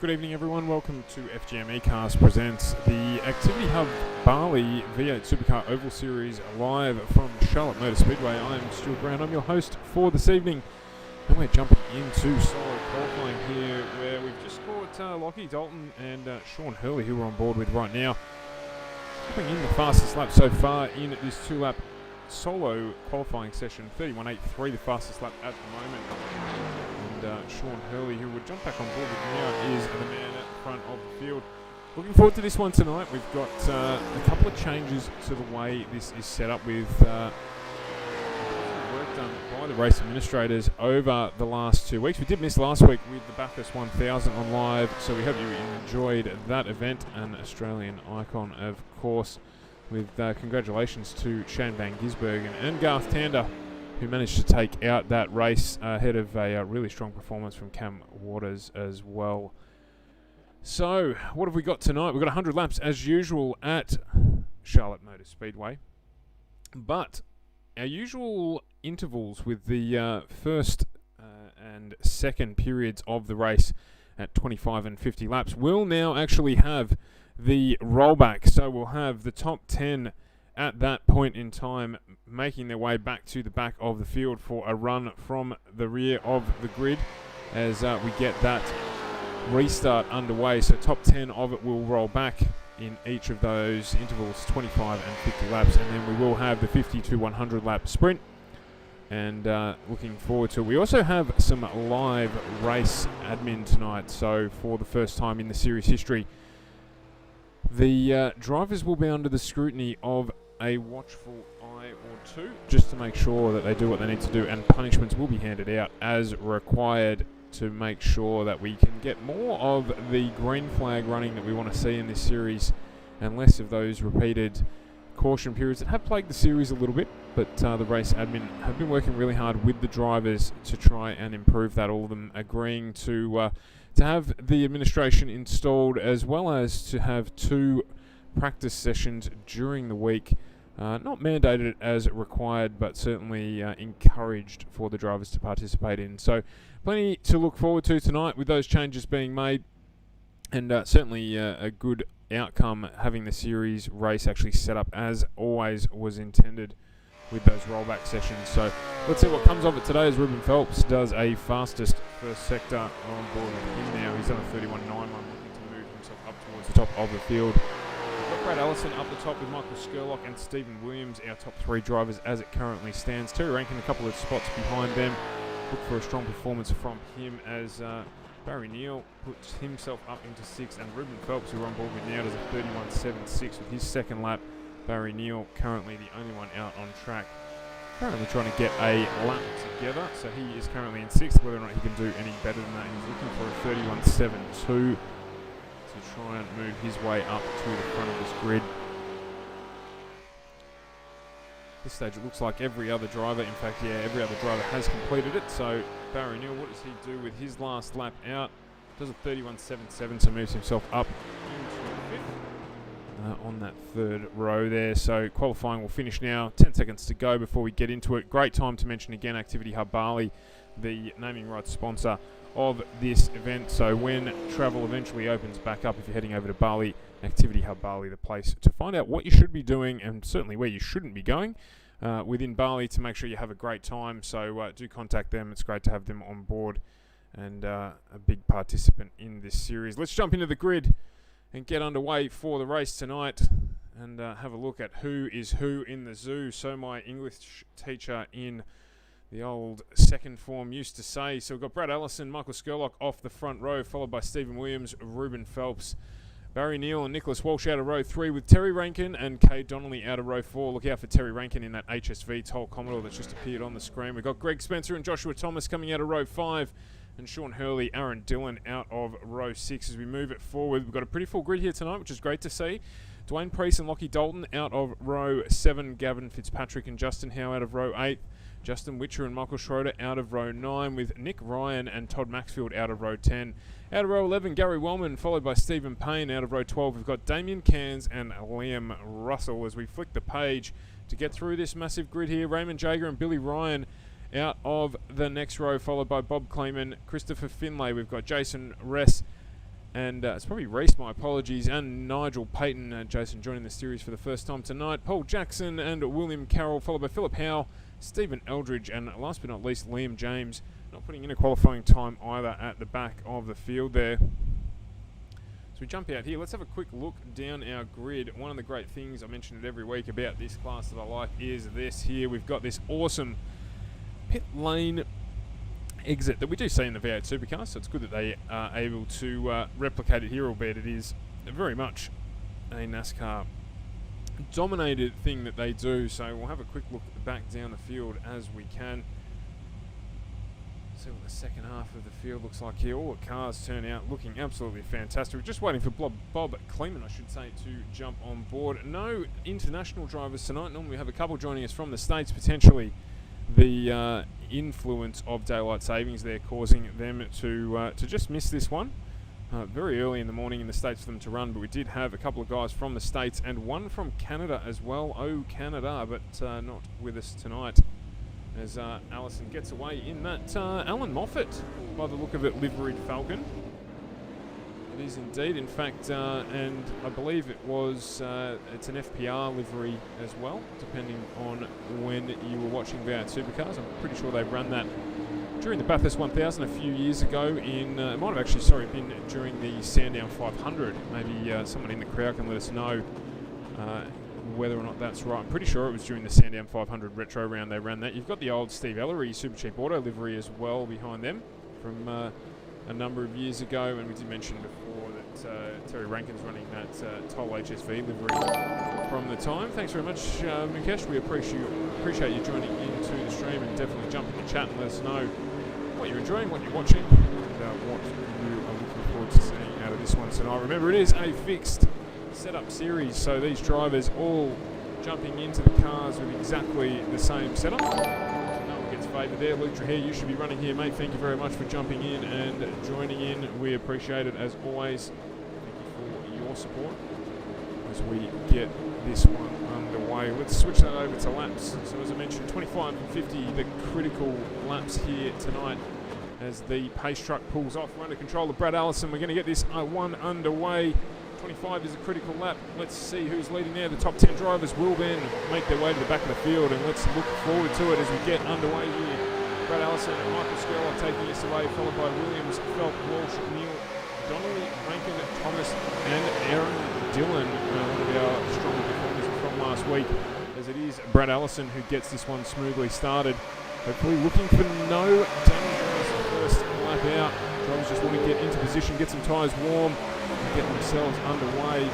Good evening, everyone. Welcome to FGM eCast presents the Activity Hub Bali V8 Supercar Oval Series live from Charlotte Motor Speedway. I'm Stuart Brown. I'm your host for this evening, and we're jumping into solo qualifying here, where we've just caught Lockie Dalton and Sean Hurley, who we're on board with right now, coming in the fastest lap so far in this two-lap solo qualifying session. 31.83, the fastest lap at the moment. Sean Hurley, who would jump back on board with now, is the man at the front of the field. Looking forward to this one tonight. We've got a couple of changes to the way this is set up with work done by the race administrators over the last 2 weeks. We did miss last week with the Bathurst 1000 on live, so we hope you enjoyed that event. An Australian icon, of course, with congratulations to Shane Van Gisbergen and Garth Tander, who managed to take out that race ahead of a really strong performance from Cam Waters as well. So, what have we got tonight? We've got 100 laps as usual at Charlotte Motor Speedway. But our usual intervals with the first and second periods of the race at 25 and 50 laps will now actually have the rollback. So we'll have the top 10 at that point in time making their way back to the back of the field for a run from the rear of the grid as we get that restart underway. So top 10 of it will roll back in each of those intervals, 25 and 50 laps, and then we will have the 50 to 100 lap sprint, and looking forward to it. We also have some live race admin tonight, so for the first time in the series history, the drivers will be under the scrutiny of a watchful eye or two, just to make sure that they do what they need to do, and punishments will be handed out as required to make sure that we can get more of the green flag running that we want to see in this series and less of those repeated caution periods that have plagued the series a little bit. But the race admin have been working really hard with the drivers to try and improve that, all of them agreeing to have the administration installed, as well as to have 2 practice sessions during the week. Not mandated as required, but certainly encouraged for the drivers to participate in. So plenty to look forward to tonight with those changes being made, and certainly a good outcome having the series race actually set up as always was intended with those rollback sessions. So let's see what comes of it today as Ruben Phelps does a fastest first sector on board with him now. He's on a 31.91, looking to move himself up towards the top of the field. We've got Brad Allison up the top with Michael Skurlock and Stephen Williams, our top 3 drivers as it currently stands. Terry Rankin a couple of spots behind them. Look for a strong performance from him as Barry Neal puts himself up into 6th, and Ruben Phelps, who we're on board with now, does a 31.76 with his second lap. Barry Neal currently the only one out on track, currently trying to get a lap together, so he is currently in 6th. Whether or not he can do any better than that, he's looking for a 31.72 to try and move his way up to the front of this grid. At this stage it looks like every other driver, in fact, yeah, every other driver has completed it. So Barry Neal, what does he do with his last lap out? Does a 31.77, so moves himself up into 5th on that 3rd row there. So qualifying will finish now. 10 seconds to go before we get into it. Great time to mention again Activity Hub Bali, the naming rights sponsor of this event. So when travel eventually opens back up, if you're heading over to Bali, Activity Hub Bali, the place to find out what you should be doing and certainly where you shouldn't be going within Bali to make sure you have a great time. So do contact them. It's great to have them on board and a big participant in this series. Let's jump into the grid and get underway for the race tonight and have a look at who is who in the zoo. So my English teacher in the old second form used to say. So we've got Brad Allison, Michael Skurlock off the front row, followed by Stephen Williams, Ruben Phelps, Barry Neal and Nicholas Walsh out of row 3, with Terry Rankin and Kay Donnelly out of row 4. Look out for Terry Rankin in that HSV Toll Commodore that's just appeared on the screen. We've got Greg Spencer and Joshua Thomas coming out of row 5, and Sean Hurley, Aaron Dillon out of row 6 as we move it forward. We've got a pretty full grid here tonight, which is great to see. Dwayne Priest and Lockie Dalton out of row 7, Gavin Fitzpatrick and Justin Howe out of row 8, Justin Witcher and Michael Schroeder out of row 9, with Nick Ryan and Todd Maxfield out of row 10. Out of row 11, Gary Wellman, followed by Stephen Payne out of row 12. We've got Damien Cairns and Liam Russell as we flick the page to get through this massive grid here. Raymond Jager and Billy Ryan out of the next row, followed by Bob Kleeman, Christopher Finlay. We've got Jason Ress And it's probably Reese, my apologies, and Nigel Payton, Jason joining the series for the first time tonight. Paul Jackson and William Carroll, followed by Philip Howe, Stephen Eldridge, and last but not least, Liam James, not putting in a qualifying time either at the back of the field there. So we jump out here. Let's have a quick look down our grid. One of the great things, I mention it every week about this class that I like, is this here. We've got this awesome pit lane exit that we do see in the V8 Supercar, so it's good that they are able to replicate it here, albeit it is very much a NASCAR dominated thing that they do. So we'll have a quick look back down the field as we can. See what the second half of the field looks like here. All the cars turn out looking absolutely fantastic. We're just waiting for Bob Kleeman, I should say, to jump on board. No international drivers tonight. Normally we have a couple joining us from the States, potentially the influence of daylight savings there causing them to just miss this one. Very early in the morning in the States for them to run, but we did have a couple of guys from the States and one from Canada as well. Oh, Canada, but not with us tonight as Allison gets away in that Alan Moffat, by the look of it, liveried Falcon. It is indeed, in fact, and I believe it was, it's an FPR livery as well, depending on when you were watching V8 Supercars. I'm pretty sure they ran that during the Bathurst 1000 a few years ago in, it might have actually, been during the Sandown 500. Maybe someone in the crowd can let us know whether or not that's right. I'm pretty sure it was during the Sandown 500 retro round they ran that. You've got the old Steve Ellery Super Cheap Auto livery as well behind them from a number of years ago, and we did mention before that Terry Rankin's running that Toll HSV livery from the time. Thanks very much, Mukesh. We appreciate you joining into the stream, and definitely jump in the chat and let us know what you're enjoying, what you're watching, and what you are looking forward to seeing out of this one tonight. Remember, it is a fixed setup series, so these drivers all jumping into the cars with exactly the same setup. No one gets favoured there. Luke Trahere, you should be running here, mate. Thank you very much for jumping in and joining in. We appreciate it as always. Thank you for your support as we get this one underway. Let's switch that over to laps. So as I mentioned, 25 and 50, the critical laps here tonight as the pace truck pulls off. We're under control of Brad Allison. We're going to get this one underway. 25 is a critical lap. Let's see who's leading there. The top 10 drivers will then make their way to the back of the field, and let's look forward to it as we get underway here. Brad Allison and Michael Skurlock taking us away, followed by Williams, Felt, Walsh, Neal, Donnelly, Rankin, Thomas, and Aaron Dillon, one of our strong performers from last week, as it is Brad Allison who gets this one smoothly started. Hopefully looking for no danger as the first lap out. Drivers just want to get into position, get some tyres warm, and get themselves underway. You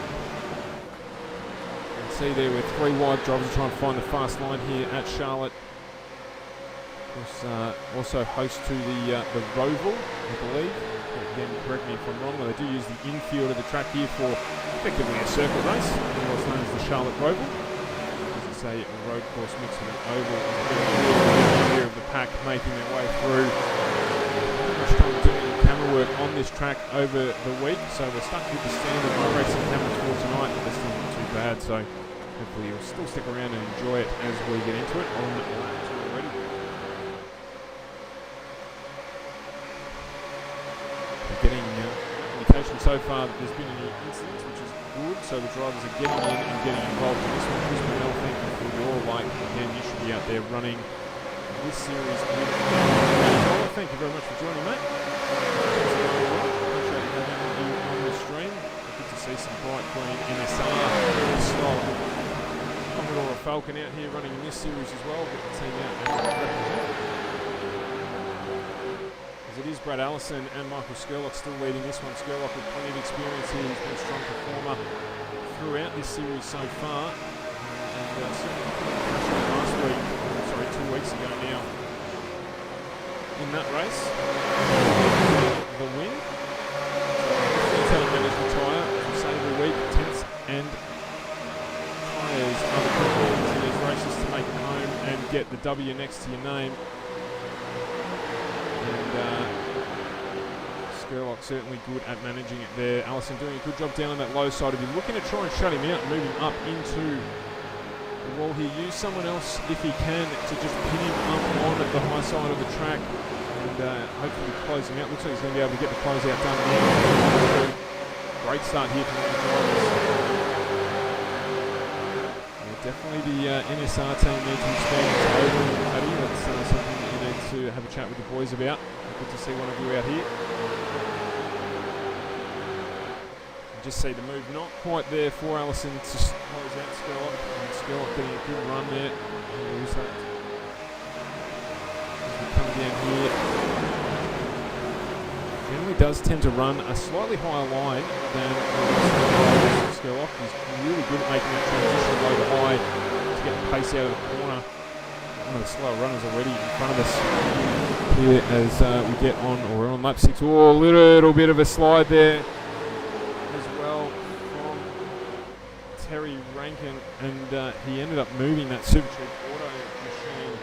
can see there we're three wide. Drivers are trying to find the fast line here at Charlotte. Also host to the Roval, I believe. Again, correct me if I'm wrong, they do use the infield of the track here for effectively a circle race, what's known as the Charlotte Roval. As I say, a road course mixed with an oval. Here of the pack making their way through. Much time doing camera work on this track over the week, so we're stuck with the standard racing cameras for tonight, but it's not too bad, so hopefully you'll still stick around and enjoy it as we get into it on lap 2 already. We're getting indication so far that there's been any incidents, which is good, so the drivers are getting in and getting involved in this one. Chris Manel, thank you for your like. Again, you should be out there running this series with thank you very much for joining, mate. Appreciate having you on the stream. Good to see some bright green NSR style Commodore Falcon out here running in this series as well. Get the team out and represent. As it is Brad Allison and Michael Skurlock still leading this one. Skurlock with plenty of experience here. He's been a strong performer throughout this series so far. And certainly last week, 2 weeks ago now, in that race, the win. He's had a management tyre, as we say every week, tents and tyres are the performance in these races to make it home and get the W next to your name. And Skurlock certainly good at managing it there. Allison doing a good job down on that low side. If you're looking to try and shut him out, moving up into the wall here, use someone else if he can to just pin him up on the high side of the track and hopefully closing out. Looks like he's going to be able to get the closeout done now. great start here from the drivers. Definitely the NSR team need to expand its oval, Paddy. That's something that you need to have a chat with the boys about. Good to see one of you out here. You just see the move not quite there for Allison to close out Skurlock. And Skurlock getting a good run there. Use that. As we come down here. Generally does tend to run a slightly higher line than Skurlock. He's really good at making that transition low to high to get the pace out of the corner. One of the slower runners already in front of us here as we get on, or we're on lap 6. Oh, a little bit of a slide there as well from Terry Rankin, and he ended up moving that Super Cheap Auto machine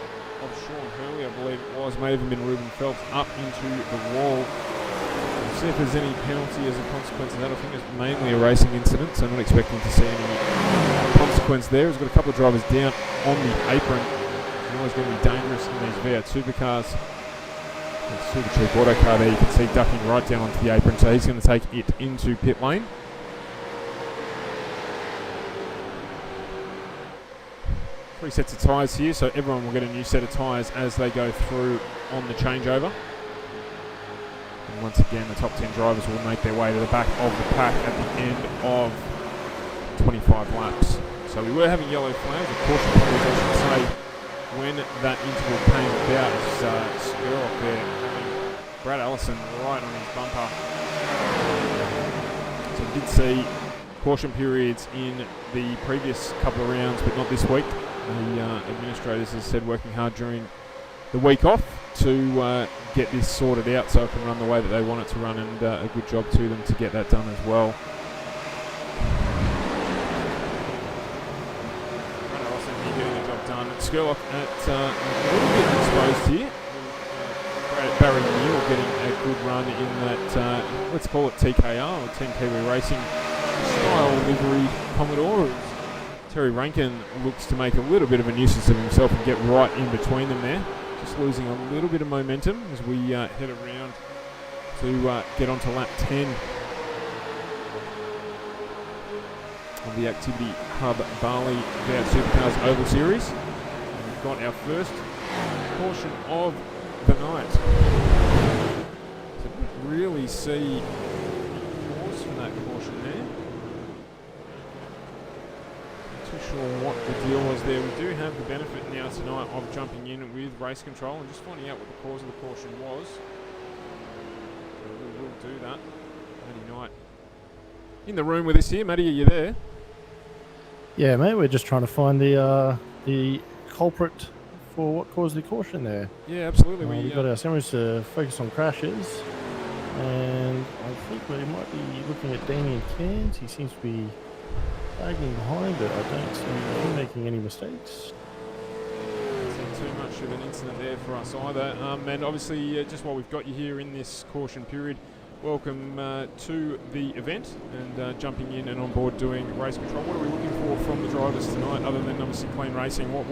of Sean Hurley, I believe it was, may have even been Ruben Phelps, up into the wall. We'll see if there's any penalty as a consequence of that. I think it's mainly a racing incident, so I'm not expecting to see any consequence there. He's got a couple of drivers down on the apron. It's always going to be dangerous in these V8 supercars. The Super Cheap Auto car there, you can see ducking right down onto the apron, so he's going to take it into pit lane. 3 sets of tyres here, so everyone will get a new set of tyres as they go through on the changeover. And once again, the top 10 drivers will make their way to the back of the pack at the end of 25 laps. So we were having yellow flags, of course, I should say, when that interval came about. Skurlock there having Brad Allison right on his bumper. So we did see caution periods in the previous couple of rounds, but not this week. The administrators, as said, working hard during the week off to get this sorted out so it can run the way that they want it to run, and a good job to them to get that done as well. Skurlock at a little bit exposed here. Barry Neal getting a good run in that, let's call it TKR, or Team Kiwi Racing style livery Commodore. Terry Rankin looks to make a little bit of a nuisance of himself and get right in between them there. Just losing a little bit of momentum as we head around to get onto lap 10 of the Activity Hub Bali V8 Supercars Oval Series. Got our first caution of the night. So didn't really see cause for that caution there. Not too sure what the deal was there. We do have the benefit now tonight of jumping in with race control and just finding out what the cause of the caution was. So we will do that. Matty Knight in the room with us here. Matty, are you there? Yeah, mate. We're just trying to find the culprit for what caused the caution there. Yeah, absolutely. We've got our cameras to focus on crashes, and I think we might be looking at Damien Cairns. He seems to be lagging behind, but I don't see him making any mistakes. Not too much of an incident there for us either. And obviously, just while we've got you here in this caution period, welcome to the event and jumping in and on board doing race control. What are we looking for from the drivers tonight, other than obviously clean racing? What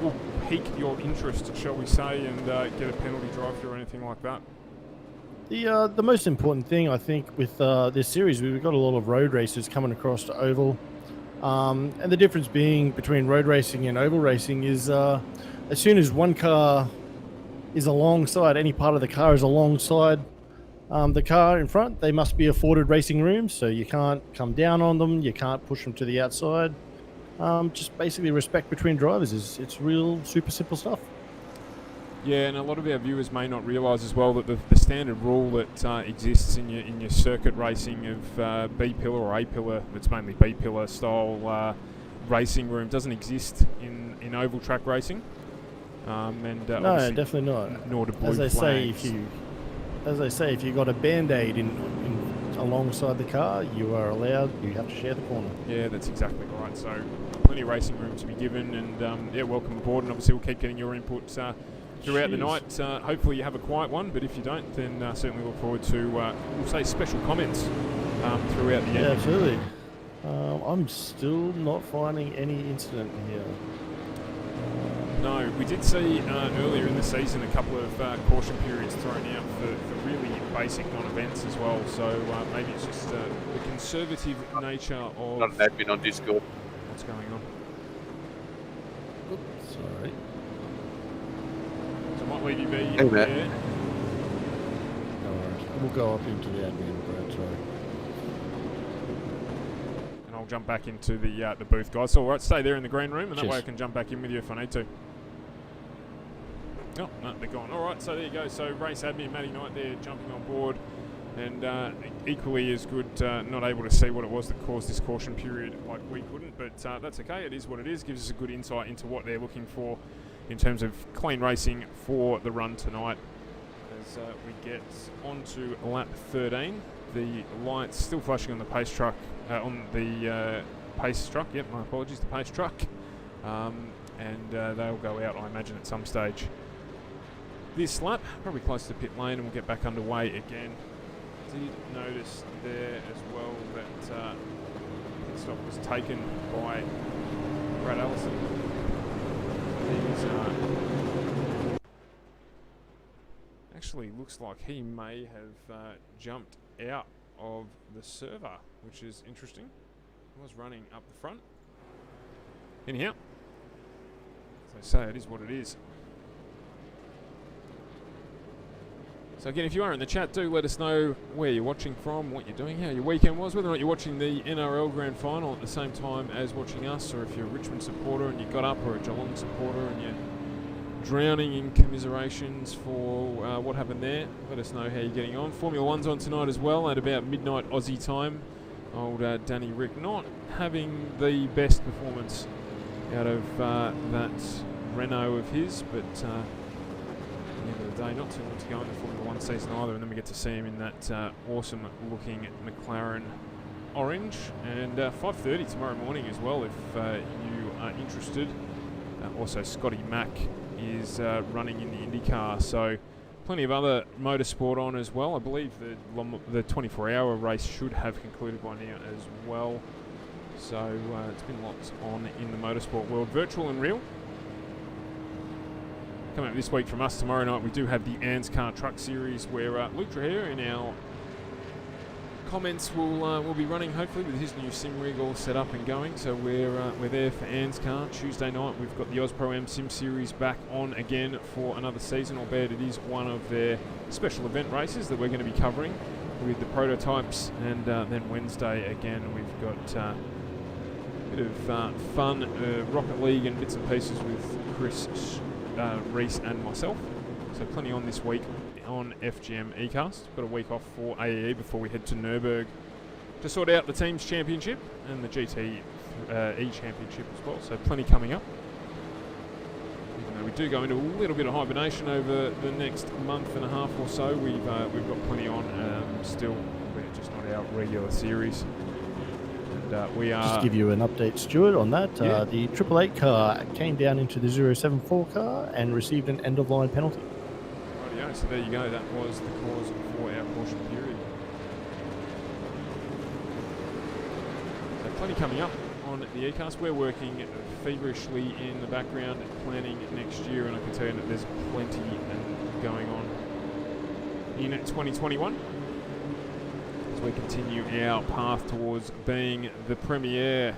will pique your interest, shall we say, and get a penalty drive through or anything like that? The most important thing, I think, with this series, we've got a lot of road racers coming across to oval, and the difference being between road racing and oval racing is as soon as one car is alongside, any part of the car is alongside the car in front, they must be afforded racing room, so you can't come down on them, you can't push them to the outside. Just basically respect between drivers. It's real super simple stuff. Yeah, and a lot of our viewers may not realise as well that the standard rule that exists in your circuit racing of B pillar or A pillar, it's mainly B pillar style racing room, doesn't exist in oval track racing. No, definitely not. Nor do blue As they flags. say, if you got a Band-Aid in alongside the car, you are allowed. You have to share the corner. Yeah, that's exactly right. So plenty of racing room to be given, and yeah, welcome aboard. And obviously, we'll keep getting your input throughout the night. Hopefully, you have a quiet one. But if you don't, then certainly look forward to we'll say special comments throughout the evening. Yeah, absolutely. I'm still not finding any incident here. No, we did see earlier in the season a couple of caution periods thrown out for really basic non-events as well. So maybe it's just the conservative nature of Not an admin on Discord. what's going on. Oops, sorry. So might leave you be Hey, Matt. there. No worries. We'll go up into the admin, Brad, sorry. And I'll jump back into the booth, guys. So all right, stay there in the green room, and that Cheers. way I can jump back in with you if I need to. Oh, no, they're gone. All right, so there you go. So race admin, Matty Knight there jumping on board, and equally as good, not able to see what it was that caused this caution period like we couldn't, but that's okay. It is what it is. Gives us a good insight into what they're looking for in terms of clean racing for the run tonight. As we get onto lap 13, the lights still flashing on the pace truck, pace truck. Yep, my apologies, the pace truck, and they'll go out, I imagine, at some stage this lap, probably close to pit lane, and we'll get back underway again. Did notice there as well that pit stop was taken by Brad Allison. He's actually looks like he may have jumped out of the server, which is interesting. He was running up the front. Anyhow, as I say, it is what it is. So again, if you are in the chat, do let us know where you're watching from, what you're doing, how your weekend was, whether or not you're watching the NRL Grand Final at the same time as watching us, or if you're a Richmond supporter and you got up, or a Geelong supporter and you're drowning in commiserations for what happened there. Let us know how you're getting on. Formula One's on tonight as well at about midnight Aussie time. Old Danny Rick not having the best performance out of that Renault of his, but at the end of the day, not too long to go in the Formula One season either, and then we get to see him in that awesome looking McLaren orange. And 5:30 tomorrow morning as well, if you are interested. Also, Scotty Mack is running in the IndyCar, so plenty of other motorsport on as well. I believe the 24-hour race should have concluded by now as well. So it's been lots on in the motorsport world, virtual and real. Coming up this week from us tomorrow night, we do have the NASCAR Truck Series, where Luke Trujillo in our comments will be running, hopefully, with his new sim rig all set up and going. So we're there for NASCAR. Tuesday night we've got the Oz Pro Am Sim Series back on again for another season, albeit it is one of their special event races that we're going to be covering with the prototypes. And then Wednesday again we've got a bit of fun Rocket League and bits and pieces with Chris, Reese and myself. So plenty on this week on FGM eCast. Got a week off for AEE before we head to Nürburgring to sort out the team's championship and the GT E championship as well. So plenty coming up. Even though we do go into a little bit of hibernation over the next month and a half or so, we've got plenty on still. We're just not our regular series. And we are... Just give you an update, Stuart, on that. Yeah. The 888 car came down into the 074 car and received an end-of-line penalty. Rightio, so there you go. That was the cause for our caution period. So plenty coming up on the eCast. We're working feverishly in the background, planning next year, and I can tell you that there's plenty going on in 2021. We continue our path towards being the premier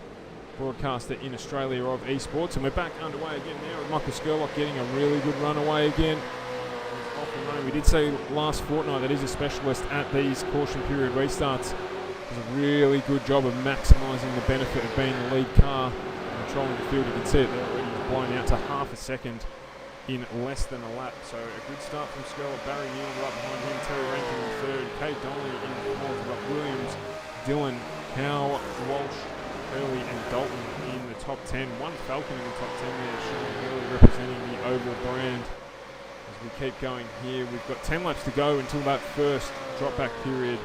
broadcaster in Australia of esports, and we're back underway again now with Michael Skurlock getting a really good run away again. He's off and running. We did say last fortnight that he's a specialist at these caution period restarts. Does a really good job of maximising the benefit of being the lead car and controlling the field. You can see it there already. He's blown out to half a second in less than a lap. So a good start from Skurlock. Barry Neal right behind him, Terry Rankin in third, Kate Donnelly in fourth, we've got Williams, Dillon, Howe, Walsh, Hurley and Dalton in the top 10. One Falcon in the top 10 there, Sean Hurley representing the Oval brand. As we keep going here, we've got 10 laps to go until that first drop back period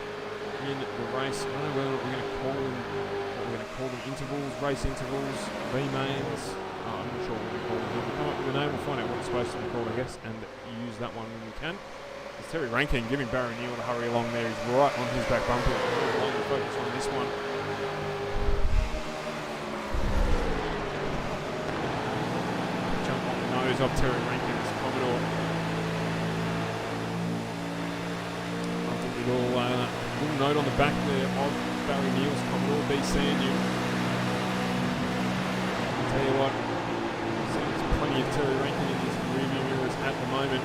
in the race. I don't know whether we're going to call them, intervals, race intervals, V-mains. I'm not sure what we're going to call them. We'll come up with a name, we'll find out what it's supposed to be called, I guess, and use that one when we can. It's Terry Rankin giving Barry Neal to hurry along there. He's right on his back bumper. Long to focus on this one. Jump on the nose shows off Terry Rankin's Commodore. Little note on the back there of Barry Neal's Commodore B Sandu. I'll tell you what, there's plenty of Terry Rankin in his rearview mirrors at the moment.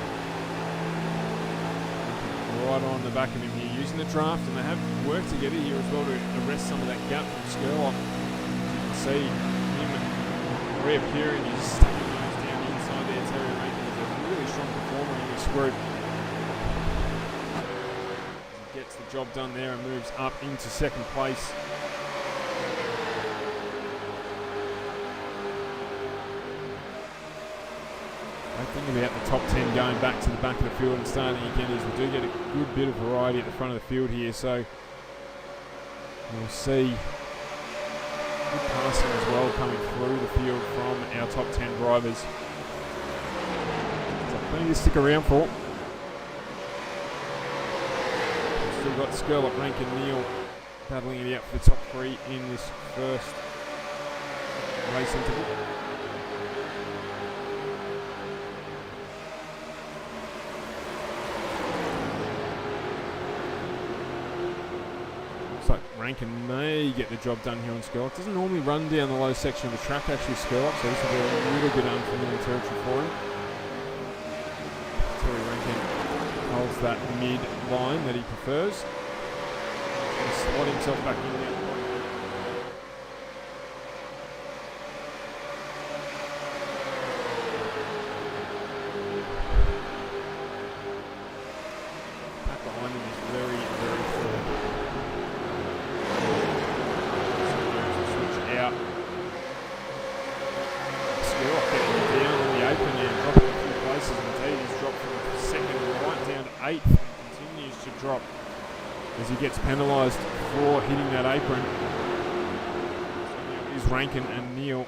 Right on the back of him here, using the draft, and they have worked together here as well to arrest some of that gap from Skurlock. As you can see him reappearing, he's sticking those down the inside there. Terry Rankin is a really strong performer in this group. He gets the job done there and moves up into second place. I think about the top 10 going back to the back of the field and starting again is we do get a good bit of variety at the front of the field here, so we'll see good passing as well coming through the field from our top 10 drivers. So plenty to stick around for. We've still got Skurlock, Rankin, Neal battling it out for the top 3 in this first race interval. Rankin may get the job done here on Skurlock. Doesn't normally run down the low section of the track, actually, Skurlock, so this will be a little bit unfamiliar territory for him. Terry Rankin holds that mid line that he prefers. He'll slot himself back in there. Back behind him is very, very full. Out. Skurlock getting down on the apron and dropping a few places, and indeed he's dropped from second right down to 8th and continues to drop as he gets penalised for hitting that apron. So now is Rankin and Neal.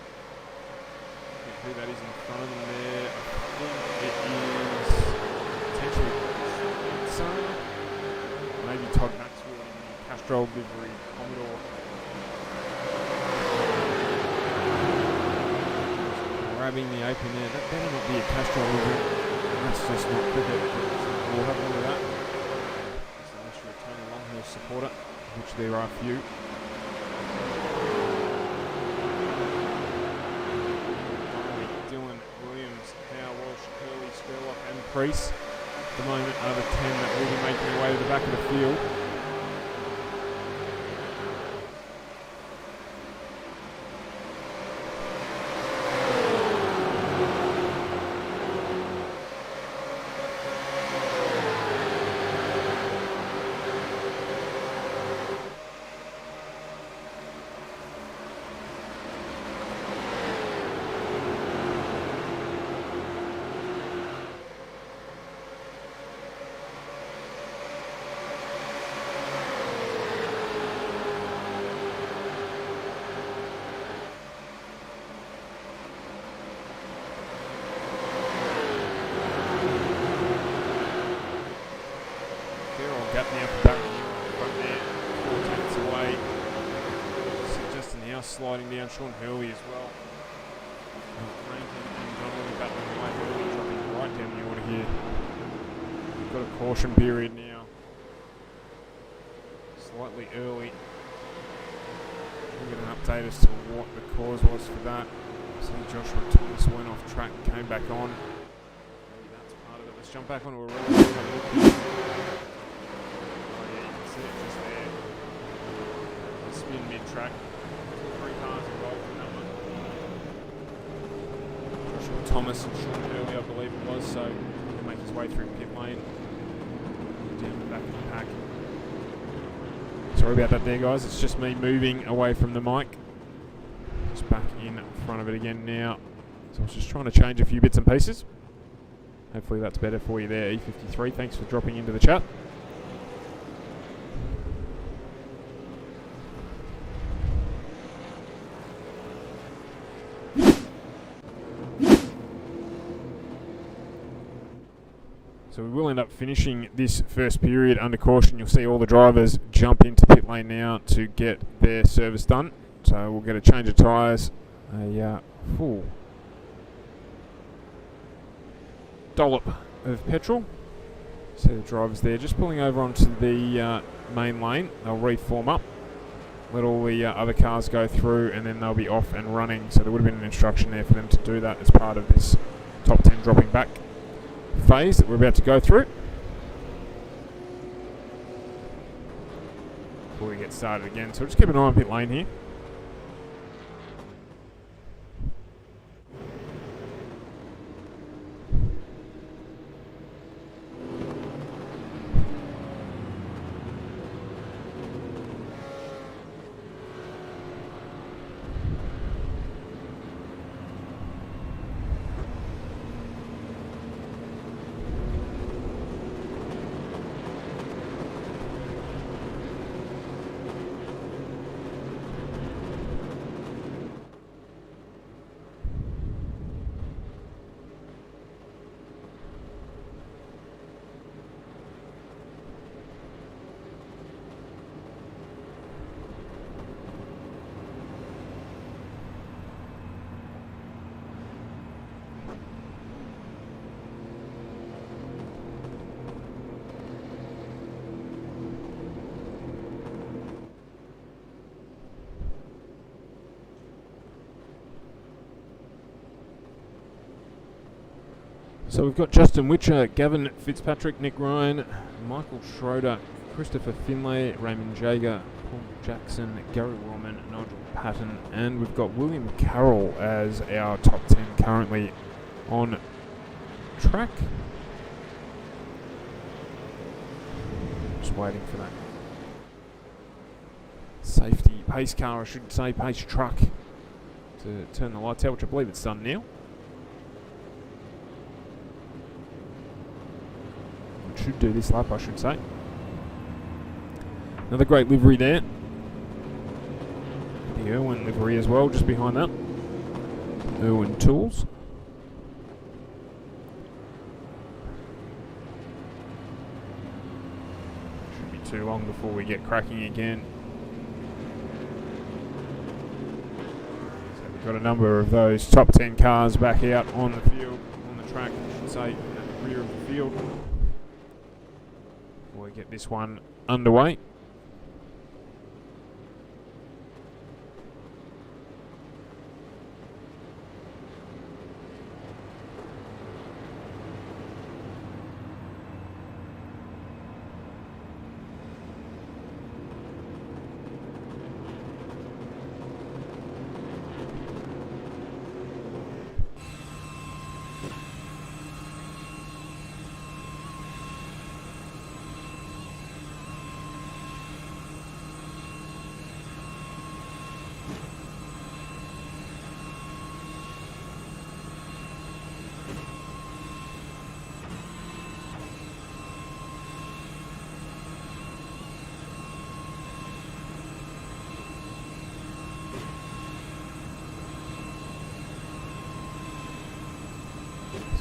Who that is in front of them there? I think it is potentially maybe Todd Maxwell in the Castrol livery Commodore. Grabbing the apron there. That better not be a Castrol livery. That's just not cricket. We'll have all of that. Unless you're a Tony Longhurst supporter, which there are a few. Dylan, Williams, Howe, Walsh, Curley, Skurlock and Priest. At the moment are the 10 that will be making their way to the back of the field. Gap now for Barry Neal front there, 4 tenths away. Justin House sliding down, Sean Hurley as well. Rankin and Donnelly battling away, Hurley dropping right down the order here. We've got a caution period now. Slightly early. We'll get an update as to what the cause was for that. See Joshua Thomas went off track and came back on. Maybe that's part of it. Let's jump back onto a roll. Just there. Spin mid-track. 3 cars involved in that one. Joshua Thomas and Sean Hurley, I believe it was, so he'll make his way through pit lane. Down the back of the pack. Sorry about that there, guys. It's just me moving away from the mic. Just back in front of it again now. So I was just trying to change a few bits and pieces. Hopefully that's better for you there, E53. Thanks for dropping into the chat. So we will end up finishing this first period under caution. You'll see all the drivers jump into pit lane now to get their service done. So we'll get a change of tyres, a full dollop of petrol. See the drivers there just pulling over onto the main lane. They'll reform up, let all the other cars go through, and then they'll be off and running. So there would have been an instruction there for them to do that as part of this top 10 dropping back phase that we're about to go through. Before we get started again, so just keep an eye on pit lane here. So we've got Justin Witcher, Gavin Fitzpatrick, Nick Ryan, Michael Schroeder, Christopher Finlay, Raymond Jager, Paul Jackson, Gary Wellman, Nigel Patton, and we've got William Carroll as our top 10 currently on track. Just waiting for that safety pace car, I should say, pace truck to turn the lights out, which I believe it's done now. Should do this lap, I should say. Another great livery there. The Irwin livery as well, just behind that. Irwin Tools. Shouldn't be too long before we get cracking again. So we've got a number of those top 10 cars back out on the field, on the track, I should say, at the rear of the field. We get this one underway.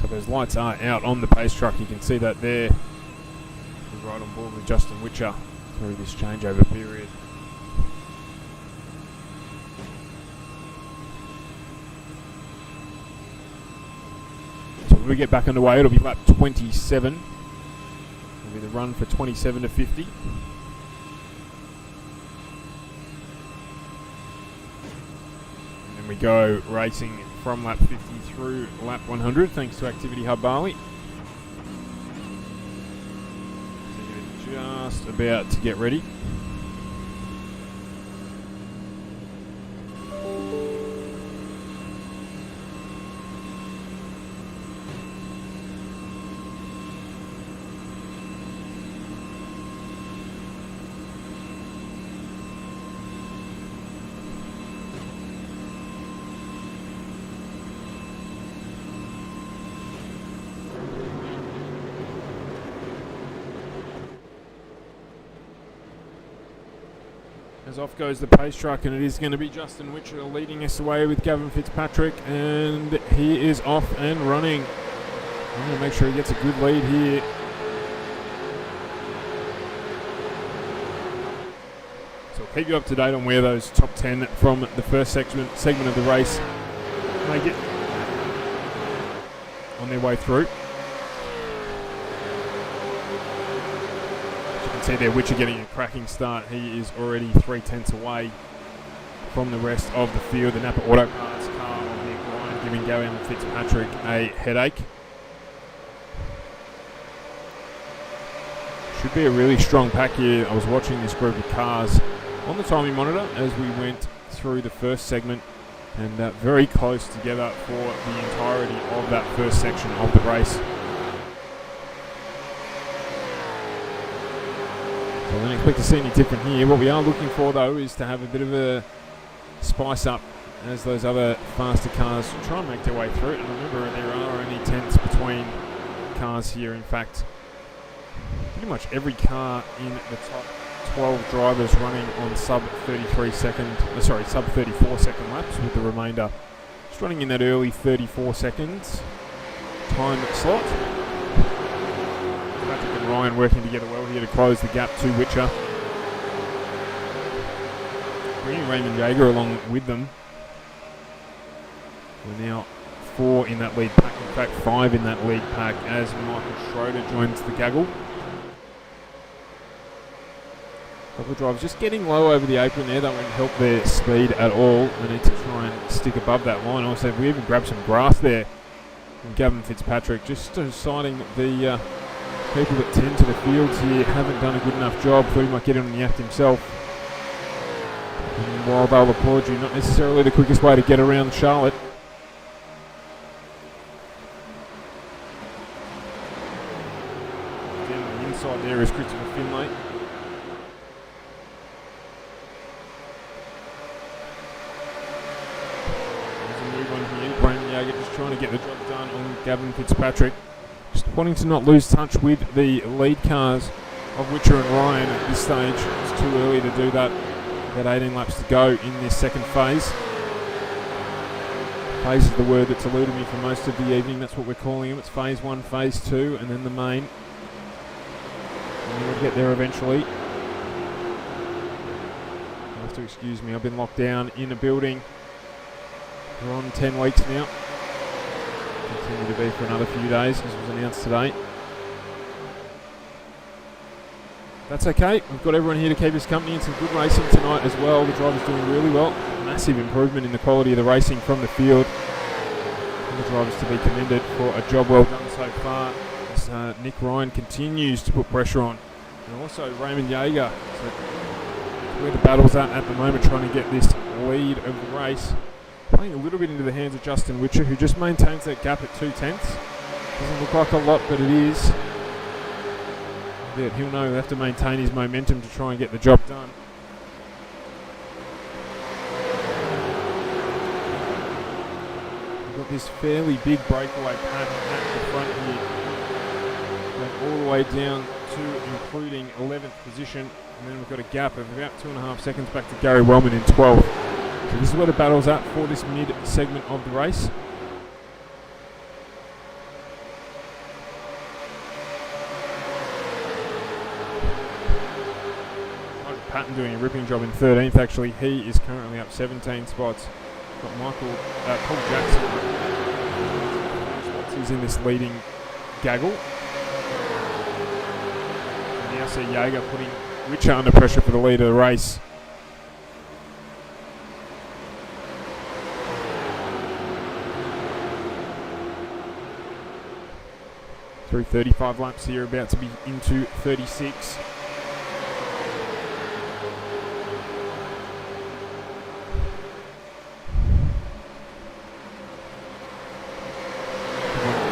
So those lights are out on the pace truck. You can see that there. We're right on board with Justin Witcher through this changeover period. So when we get back underway, it'll be lap 27. It'll be the run for 27 to 50. And then we go racing from lap 50 through lap 100, thanks to Activity Hub Bali. So you're just about to get ready. As off goes the pace truck, and it is going to be Justin Witcher leading us away with Gavin Fitzpatrick, and he is off and running. I'm going to make sure he gets a good lead here. So we'll keep you up to date on where those top 10 from the first segment of the race make it on their way through. see there, Witcher getting a cracking start. He is already 3/10 away from the rest of the field. The Napa Auto Parts car of Nick Ryan giving Gavin Fitzpatrick a headache. Should be a really strong pack here. I was watching this group of cars on the timing monitor as we went through the first segment, and very close together for the entirety of that first section of the race. So I don't expect to see any different here. What we are looking for, though, is to have a bit of a spice up as those other faster cars try and make their way through it. And remember, there are only tenths between cars here. In fact, pretty much every car in the top 12 drivers running on sub 34 second laps, with the remainder just running in that early 34 seconds time slot. Patrick and Ryan working together well here to close the gap to Witcher. Bringing Raymond Jaeger along with them. We're now 4 in that lead pack, in fact 5 in that lead pack, as Michael Schroeder joins the gaggle. Couple of drivers just getting low over the apron there. That won't help their speed at all. They need to try and stick above that line. Also, we even grabbed some grass there from Gavin Fitzpatrick, just deciding that the people that tend to the fields here haven't done a good enough job. Thought he might get on the act himself. And while they'll applaud you, not necessarily the quickest way to get around Charlotte. Down on the inside there is Christopher Finlay. Just trying to get the job done on Gavin Fitzpatrick. Just wanting to not lose touch with the lead cars of Witcher and Ryan at this stage. It's too early to do that. We've got 18 laps to go in this second phase. Phase is the word that's eluded me for most of the evening. That's what we're calling them. It's phase 1, phase 2, and then the main. And we'll get there eventually. You'll have to excuse me. I've been locked down in a building. We're on 10 weeks now. Continue to be for another few days, as was announced today. That's okay. We've got everyone here to keep us company, and some good racing tonight as well. The drivers doing really well. Massive improvement in the quality of the racing from the field. And the drivers to be commended for a job well done so far, as Nick Ryan continues to put pressure on. And also Raymond Jaeger. So where the battle's at the moment, trying to get this lead of the race. Playing a little bit into the hands of Justin Witcher, who just maintains that gap at 2/10. Doesn't look like a lot, but it is. But he'll know he'll have to maintain his momentum to try and get the job done. We've got this fairly big breakaway pack at the front here. Going all the way down to including 11th position. And then we've got a gap of about 2.5 seconds back to Gary Wellman in 12th. So this is where the battle's at for this mid-segment of the race. Patton doing a ripping job in 13th. Actually, he is currently up 17 spots. Got Paul Jackson. He's in this leading gaggle. And now see Jaeger putting Witcher under pressure for the lead of the race. Through 35 laps here, about to be into 36.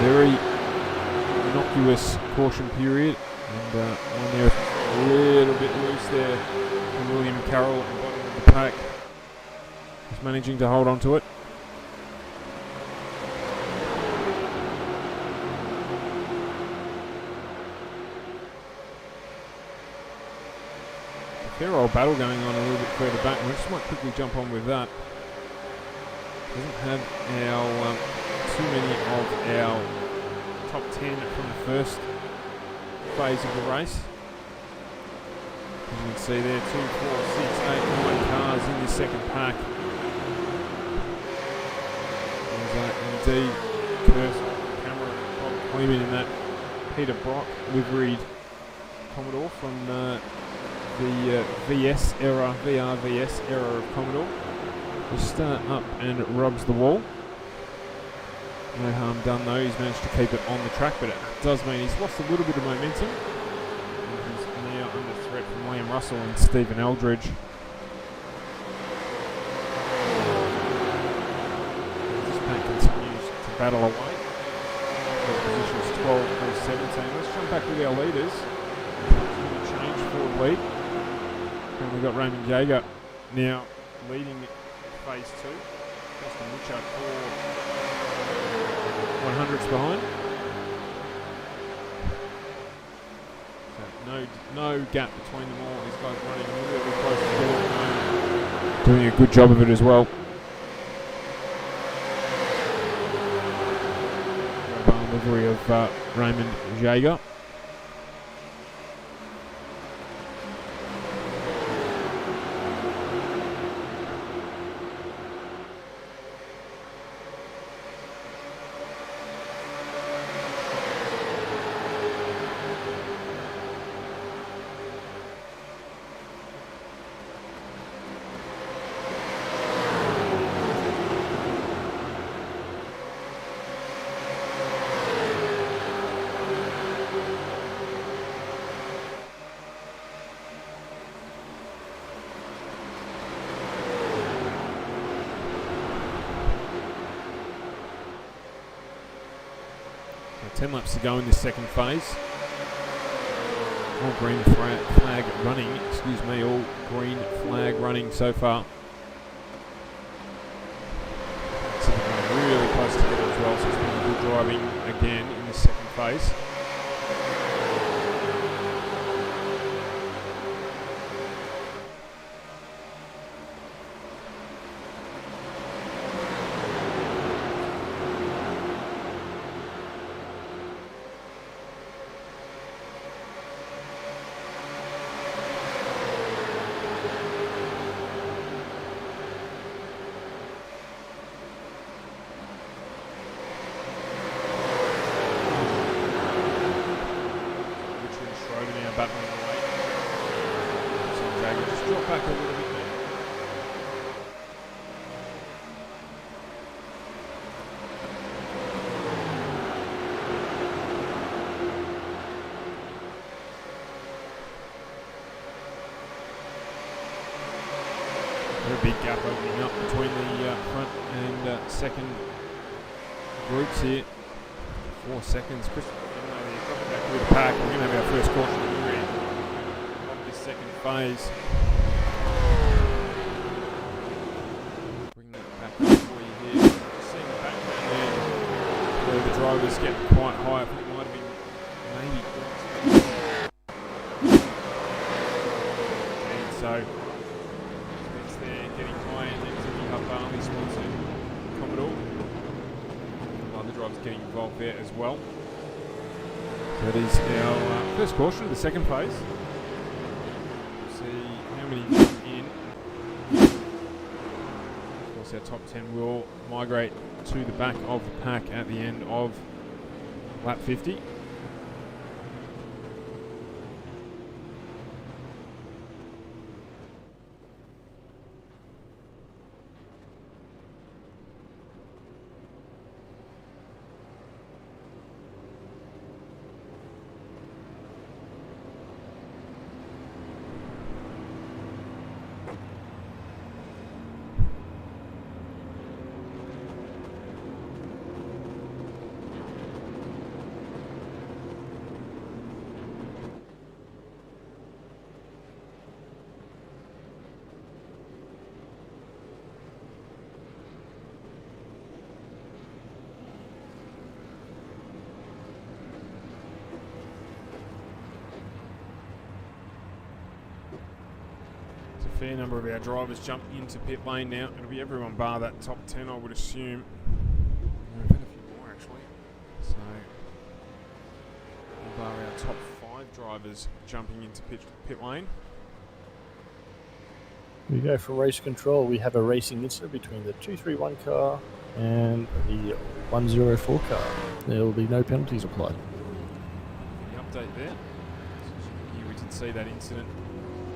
Very innocuous caution period, and one there a little bit loose there from William Carroll at the bottom of the pack. He's managing to hold on to it. Fair old battle going on a little bit further back. We just might quickly jump on with that. Doesn't have our too many of our top 10 from the first phase of the race. As you can see there, 2, 4, 6, 8, 9 cars in this second pack. There's indeed Cursor, Cameron, Bob Cleveland in that Peter Brock liveried Commodore from the VS era, VRVS era of Commodore. Just up and rubs the wall. No harm done though, he's managed to keep it on the track, but it does mean he's lost a little bit of momentum. And he's now under threat from Liam Russell and Stephen Eldridge. This pack continues to battle away. Positions 12 through 17. Let's jump back with our leaders. Change forward lead. And we've got Raymond Jaeger now leading phase 2. Justin Richard 100s behind. So no gap between them all. These guys running a little bit close together. Doing a good job of it as well. Livery of Raymond Jaeger. So 10 laps to go in this second phase. All green flag running, all green flag running so far. So they're really close together as well, so it's been good driving again in the second phase. Battling away. So Jaeger just drop back a little bit there. A big gap opening up between the front and second groups here. 4 seconds. Chris, dropping back through the pack. We're going to have our first caution of this second phase. Bring that back up for you here. Seeing the background there where the drivers get quite high. I think it might have been maybe. And so it's there getting high and then picking up Bali sponsored Commodore. Other drivers getting involved there as well. So it is our first caution of the second phase. We'll see how many in. Of course, our top 10 will migrate to the back of the pack at the end of lap 50. Fair number of our drivers jump into pit lane now. It'll be everyone bar that top 10, I would assume. We've had a few more actually. So we'll bar our top 5 drivers jumping into pit lane. We go for race control. We have a racing incident between the 231 car and the 104 car. There will be no penalties applied. The update there. So here we see that incident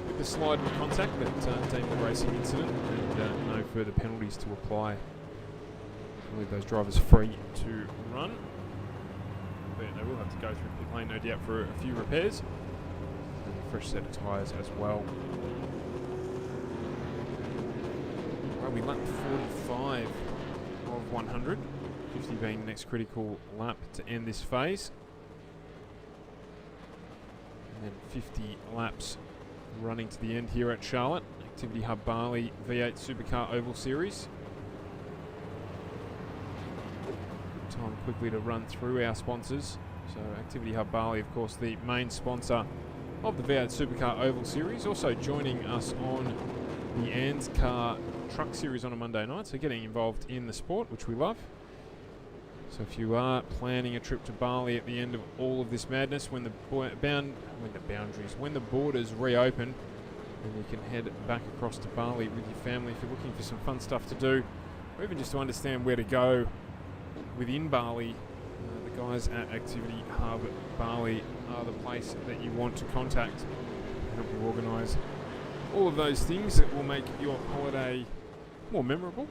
with the slide and contact, but deemed a racing incident and no further penalties to apply. I'll leave those drivers free to run. But they will have to go through pit lane, no doubt, for a few repairs. And a fresh set of tyres as well. Well, we lapped 45 of 100, 50 being the next critical lap to end this phase. And then 50 laps running to the end here at Charlotte. Activity Hub Bali V8 Supercar Oval Series. Good time quickly to run through our sponsors. So Activity Hub Bali, of course, the main sponsor of the V8 Supercar Oval Series. Also joining us on the Nascar Truck Series on a Monday night. So getting involved in the sport, which we love. So if you are planning a trip to Bali at the end of all of this madness, when the borders reopen, then you can head back across to Bali with your family if you're looking for some fun stuff to do, or even just to understand where to go within Bali. The guys at Activity Hub Bali are the place that you want to contact to help you organise all of those things that will make your holiday more memorable.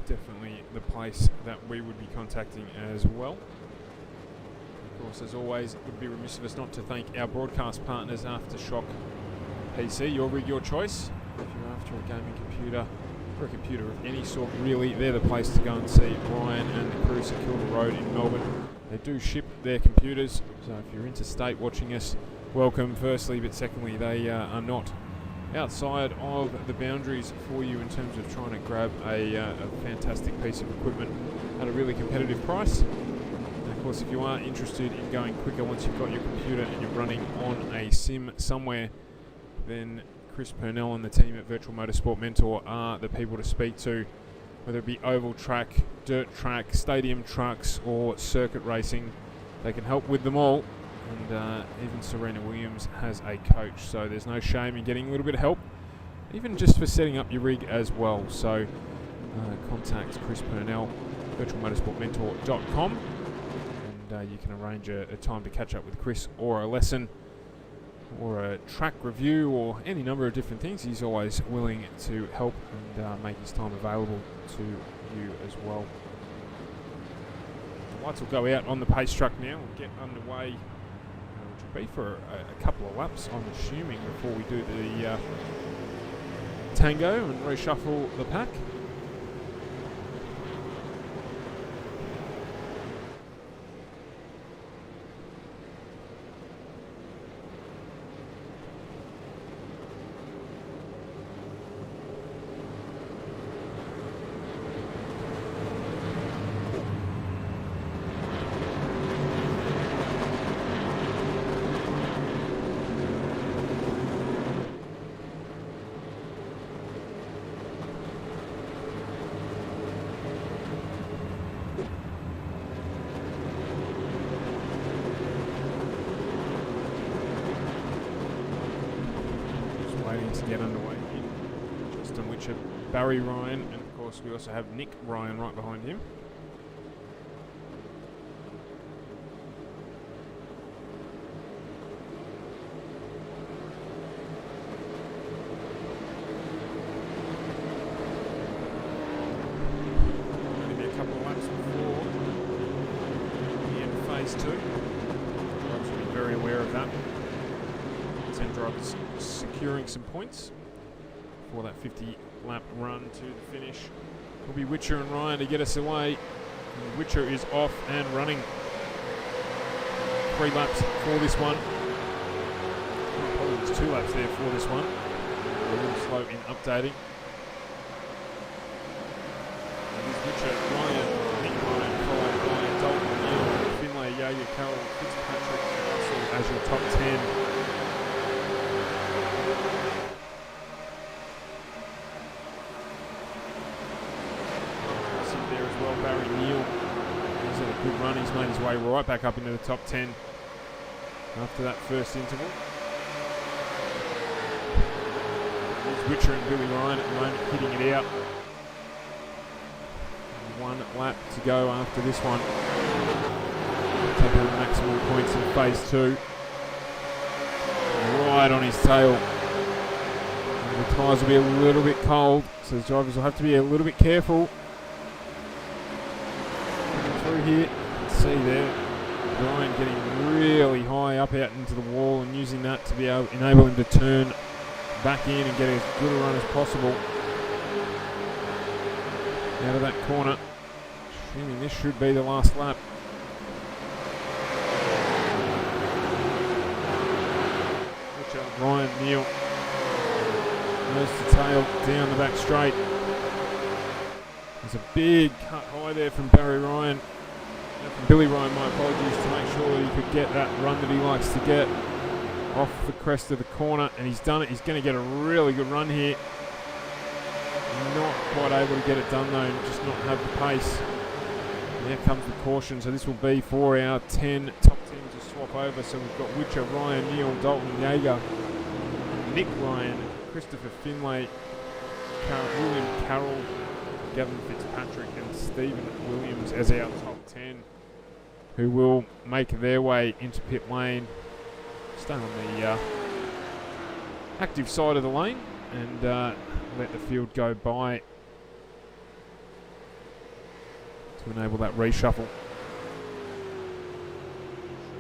Definitely the place that we would be contacting as well. Of course, as always, it would be remiss of us not to thank our broadcast partners, Aftershock PC, your rig, your choice. If you're after a gaming computer or a computer of any sort, really, they're the place to go and see Ryan and the crew at Kilda Road in Melbourne. They do ship their computers, so if you're interstate watching us, welcome firstly, but secondly, they are not outside of the boundaries for you in terms of trying to grab a fantastic piece of equipment at a really competitive price. And of course, if you are interested in going quicker once you've got your computer and you're running on a sim somewhere, then Chris Purnell and the team at Virtual Motorsport Mentor are the people to speak to, whether it be oval track, dirt track, stadium trucks or circuit racing. They can help with them all. And even Serena Williams has a coach, so there's no shame in getting a little bit of help, even just for setting up your rig as well. So contact Chris Purnell, virtualmotorsportmentor.com, and you can arrange a time to catch up with Chris, or a lesson, or a track review, or any number of different things. He's always willing to help and make his time available to you as well. The lights will go out on the pace truck now. We'll get underway. Be for a couple of laps, I'm assuming, before we do the tango and reshuffle the pack. To get underway here. Justin Witcher, Barry Ryan, and of course we also have Nick Ryan right behind him. Maybe a couple of laps before the end of phase 2. Drivers will be very aware of that. 10 drivers securing some points for that 50 lap run to the finish. Will be Witcher and Ryan to get us away. And Witcher is off and running. 3 laps for this one. Probably there's 2 laps there for this one. A little slow in updating. And there's Witcher, Ryan, Nick Ryan, followed by Dalton, Neil, Finlay, Yager, Carroll, Fitzpatrick, and Russell as your top 10. Barry Neal, he's had a good run. He's made his way right back up into the top 10 after that first interval. There's Witcher and Billy Ryan at the moment hitting it out. And 1 lap to go after this one. Take the maximum points in phase 2. right on his tail. And the tyres will be a little bit cold, so the drivers will have to be a little bit careful. Coming through here, you can see there, Ryan getting really high up out into the wall and using that to be able to enable him to turn back in and get as good a run as possible out of that corner. Assuming this should be the last lap. Watch out, Ryan Neal. Nose to tail down the back straight. There's a big cut high there from Barry Ryan. From Billy Ryan, my apologies, to make sure that he could get that run that he likes to get off the crest of the corner, and he's done it. He's going to get a really good run here. Not quite able to get it done though, just not have the pace. And there comes the caution, so this will be for our top 10 to swap over. So we've got Witcher, Ryan Neal, Dalton Yeager, Nick Ryan, Christopher Finlay, William Carroll, Gavin Fitzpatrick and Stephen Williams as our top 10, who will make their way into pit lane, stay on the active side of the lane and let the field go by to enable that reshuffle.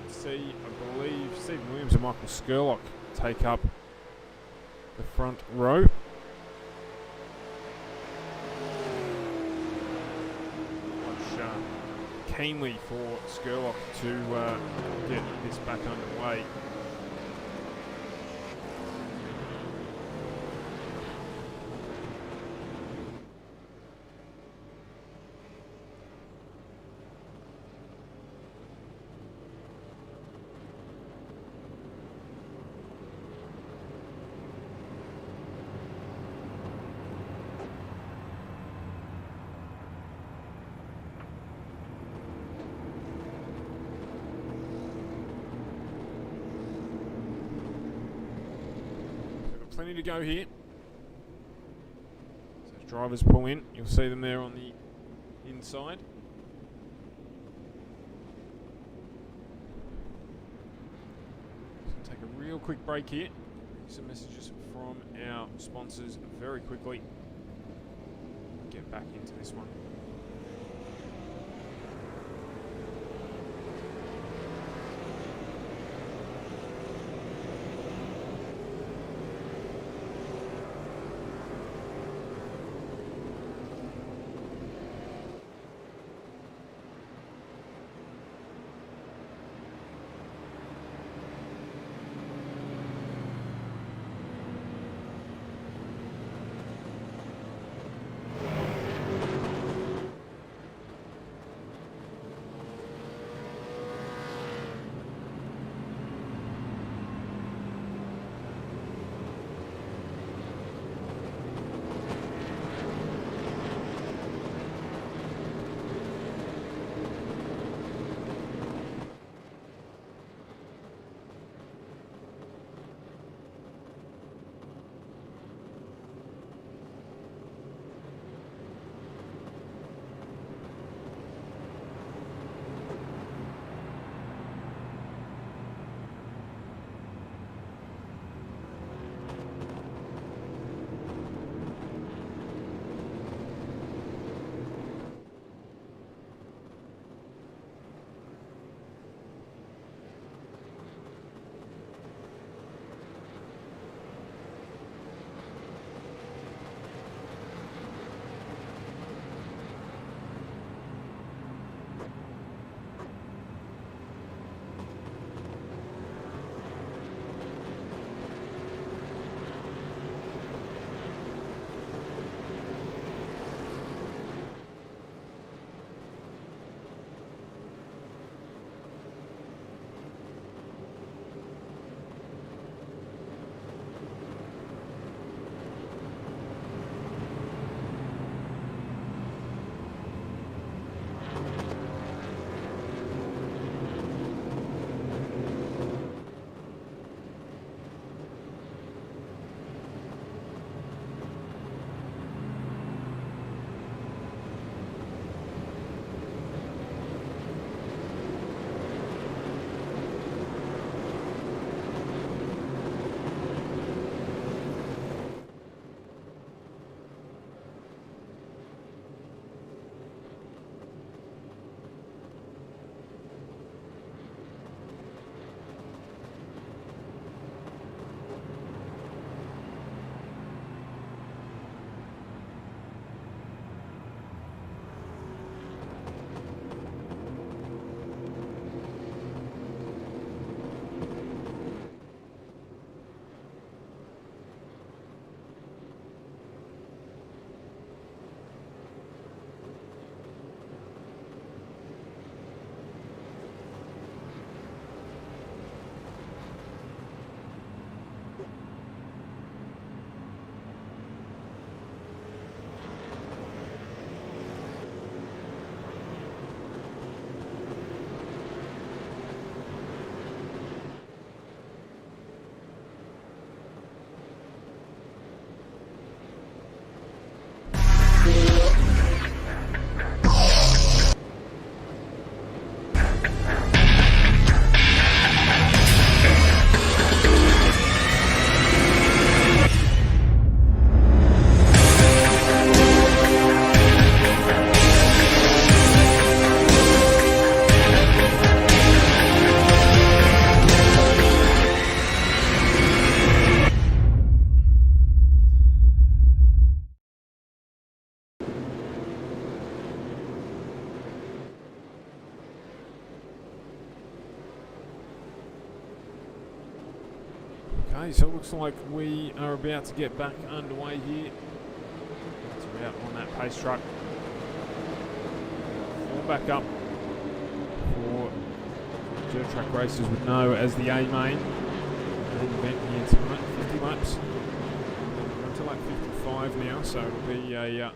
Should see, I believe, Stephen Williams and Michael Skurlock take up the front row. Keenly for Skurlock to get this back underway. Plenty to go here. So as drivers pull in, you'll see them there on the inside. So take a real quick break here. Some messages from our sponsors very quickly. Get back into this one. Okay, so it looks like we are about to get back underway here. So we're out on that pace truck. Fall back up for dirt track racers would know as the A main. Event here tonight, 50 laps. We're up to lap 55 now, so it'll be a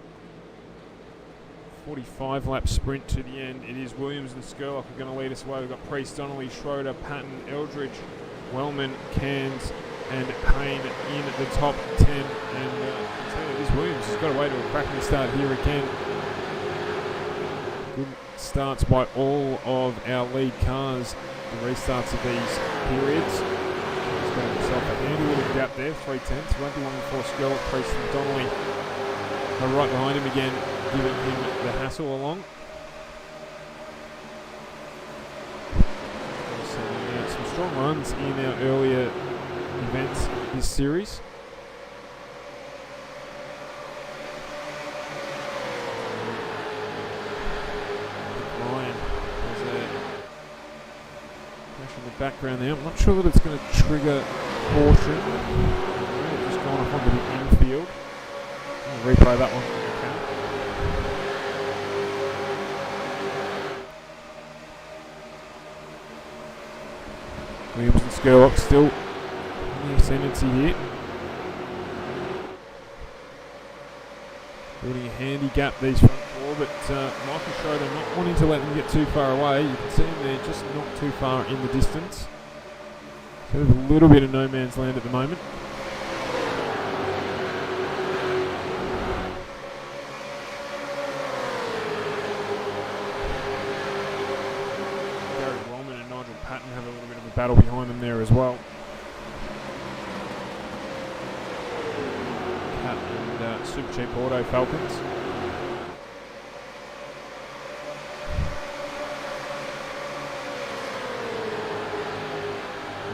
45 lap sprint to the end. It is Williams and Skurlock are going to lead us away. We've got Priest, Donnelly, Schroeder, Patton, Eldridge, Wellman, Cairns and Payne in the top 10. And I tell you, this Williams has got away to a cracking start here again. Good starts by all of our lead cars, the restarts of these periods. He's got himself a handy little gap there, 3/10. Won't be long before Skurlock, Priest and Donnelly are right behind him again, giving him the hassle along. Some strong runs in our earlier events this series. Ryan has a crash in the background there. I'm not sure that it's going to trigger caution. Just gone off onto the infield. I'll replay that one. Williams and Skurlock still in the ascendancy here. Building a handy gap, these front four, but Michael Schroeder not wanting to let them get too far away. You can see them there just not too far in the distance. So there's a little bit of no man's land at the moment. Battle behind them there as well. Cat and Super Cheap Auto Falcons.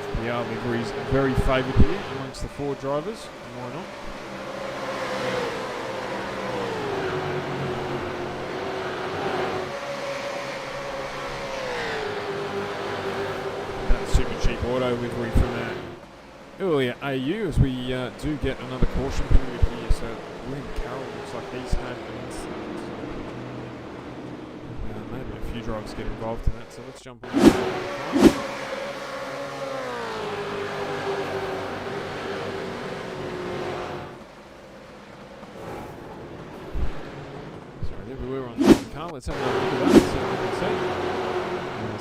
FPR liveries very favoured here amongst the four drivers. Why not? Auto livery from that earlier AU as we do get another caution period here. So William Carroll looks like he's had an incident. Maybe a few drivers get involved in that, so let's jump on. Sorry, there we were on the car. Let's have a look at that, so we can see.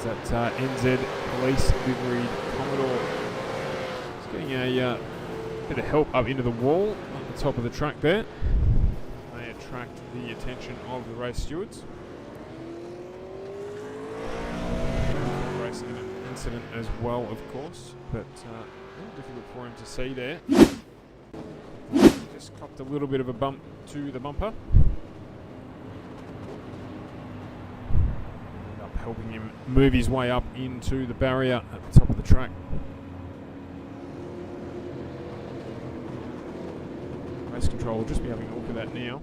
There's that NZ police livery Commodore. It's getting a bit of help up into the wall on the top of the track there. May attract the attention of the race stewards. Racing incident as well, of course, but difficult for him to see there. Just copped a little bit of a bump to the bumper. Helping him move his way up into the barrier at the top of the track. Race control will just be having a look at that now.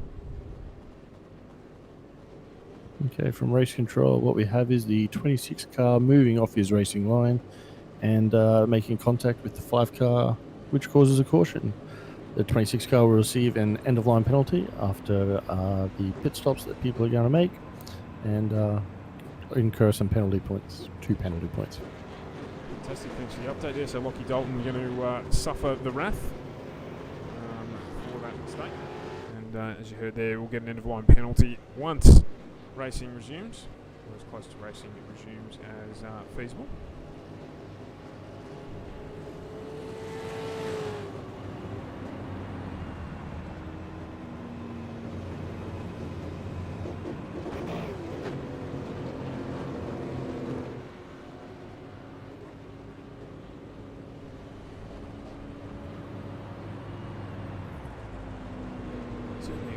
Okay, from race control, what we have is the 26 car moving off his racing line and making contact with the 5 car, which causes a caution. The 26 car will receive an end-of-line penalty after the pit stops that people are going to make, and incur some penalty points, 2 penalty points. Fantastic, thanks for the update there. So Lockie Dalton going to suffer the wrath for that mistake. And as you heard there, we'll get an end-of-line penalty once racing resumes, or as close to racing resumes as feasible.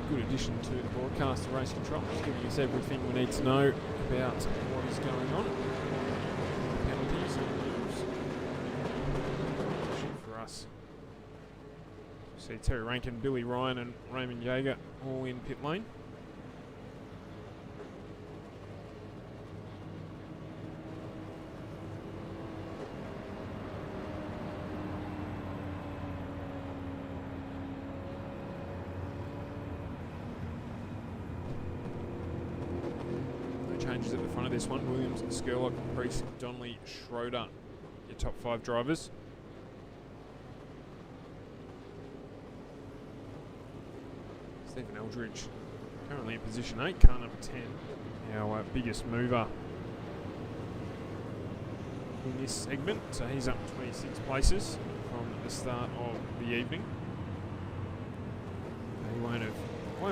Good addition to the broadcast of race control, just giving us everything we need to know about what is going on. Penalties and rules for us. See Terry Rankin, Billy Ryan and Raymond Yeager all in pit lane. changes at the front of this one. Williams, Skurlock, Priest, Donnelly, Schroeder, your top 5 drivers. Stephen Eldridge, currently in position 8, car number 10. Our biggest mover in this segment. So he's up 26 places from the start of the evening. He won't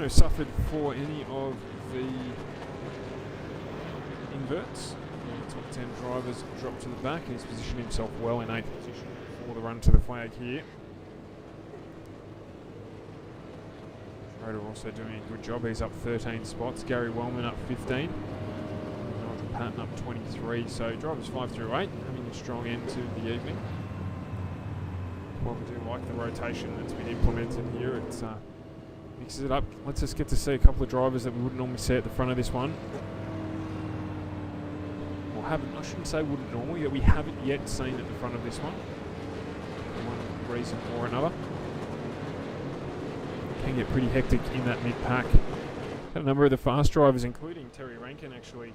have suffered for any of the inverts. The top 10 drivers drop to the back. He's positioned himself well in 8th position for the run to the flag here. Schroeder also doing a good job. He's up 13 spots. Gary Wellman up 15. Nigel Patton up 23. So drivers 5 through 8 having a strong end to the evening. Well, we do like the rotation that's been implemented here. It mixes it up. Let's just get to see a couple of drivers that we wouldn't normally see at the front of this one. Or haven't, I shouldn't say wouldn't normally, that we haven't yet seen at the front of this one. For one reason or another. Can get pretty hectic in that mid-pack. Had a number of the fast drivers, including Terry Rankin, actually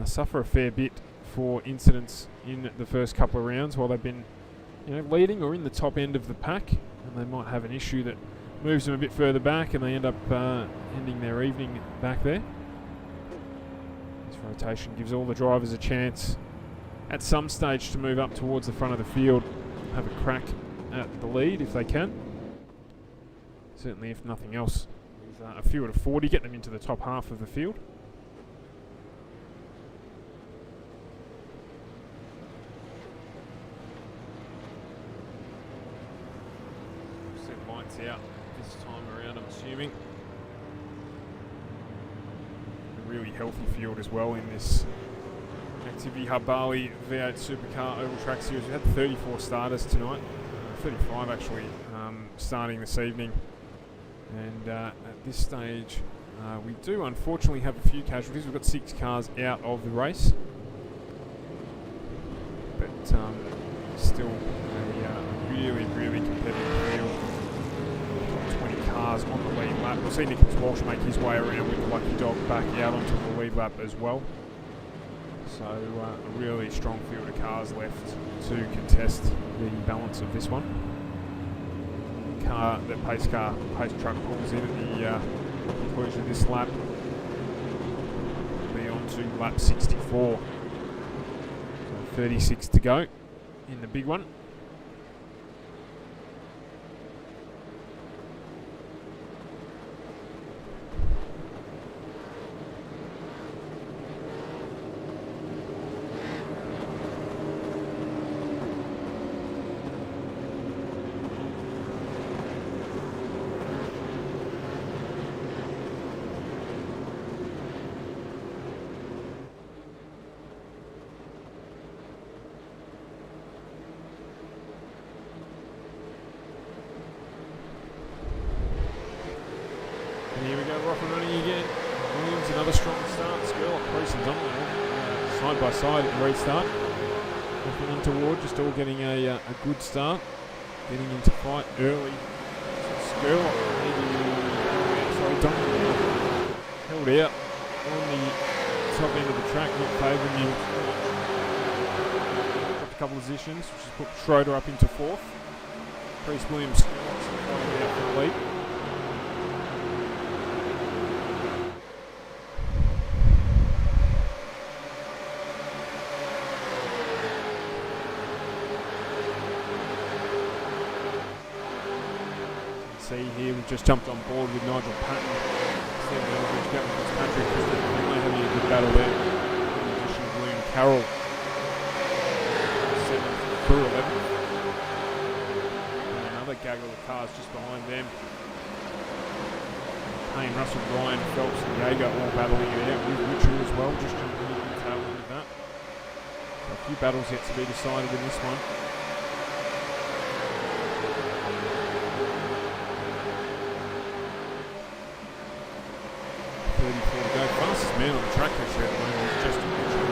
suffer a fair bit for incidents in the first couple of rounds while they've been, leading or in the top end of the pack, and they might have an issue that moves them a bit further back, and they end up ending their evening back there. This rotation gives all the drivers a chance at some stage to move up towards the front of the field, have a crack at the lead if they can. Certainly, if nothing else, with a field of 40, get them into the top half of the field. Set lights out this time around, I'm assuming. A really healthy field as well in this Activity Hub Bali V8 Supercar Oval Track Series. We had 34 starters tonight, 35 actually, starting this evening. And at this stage, we do unfortunately have a few casualties. We've got 6 cars out of the race, but still a really, really competitive field. 20 cars on the lead lap. We'll see Nicholas Walsh make his way around with the Lucky Dog back out onto the lead lap as well. So a really strong field of cars left to contest the balance of this one. The pace truck pulls in at the conclusion of this lap. We'll be on to lap 64. So 36 to go in the big one. And here we go, we're off and running again. Williams, another strong start. Skurlock, Priest and Donnelly side by side at the restart. Nothing untoward, just all getting a good start. Getting into fight early. Skurlock, Donnelly held out on the top end of the track, not favouring him. Dropped a couple of positions, which has put Schroeder up into 4th. Priest, Williams, Skurlock out for the lead. See here, we've just jumped on board with Nigel Patton. Stephen Eldridge, Gavin Fitzpatrick, they're having a good battle there. In addition, William Carroll, 7th through 11th. And another gaggle of cars just behind them. Payne, Russell, Ryan, Phelps and Jaeger all battling it out with Richard as well, just jumping in the tail end of that. So a few battles yet to be decided in this one. 34 to go. Fastest man on the track actually at the moment is Justin Mitchell.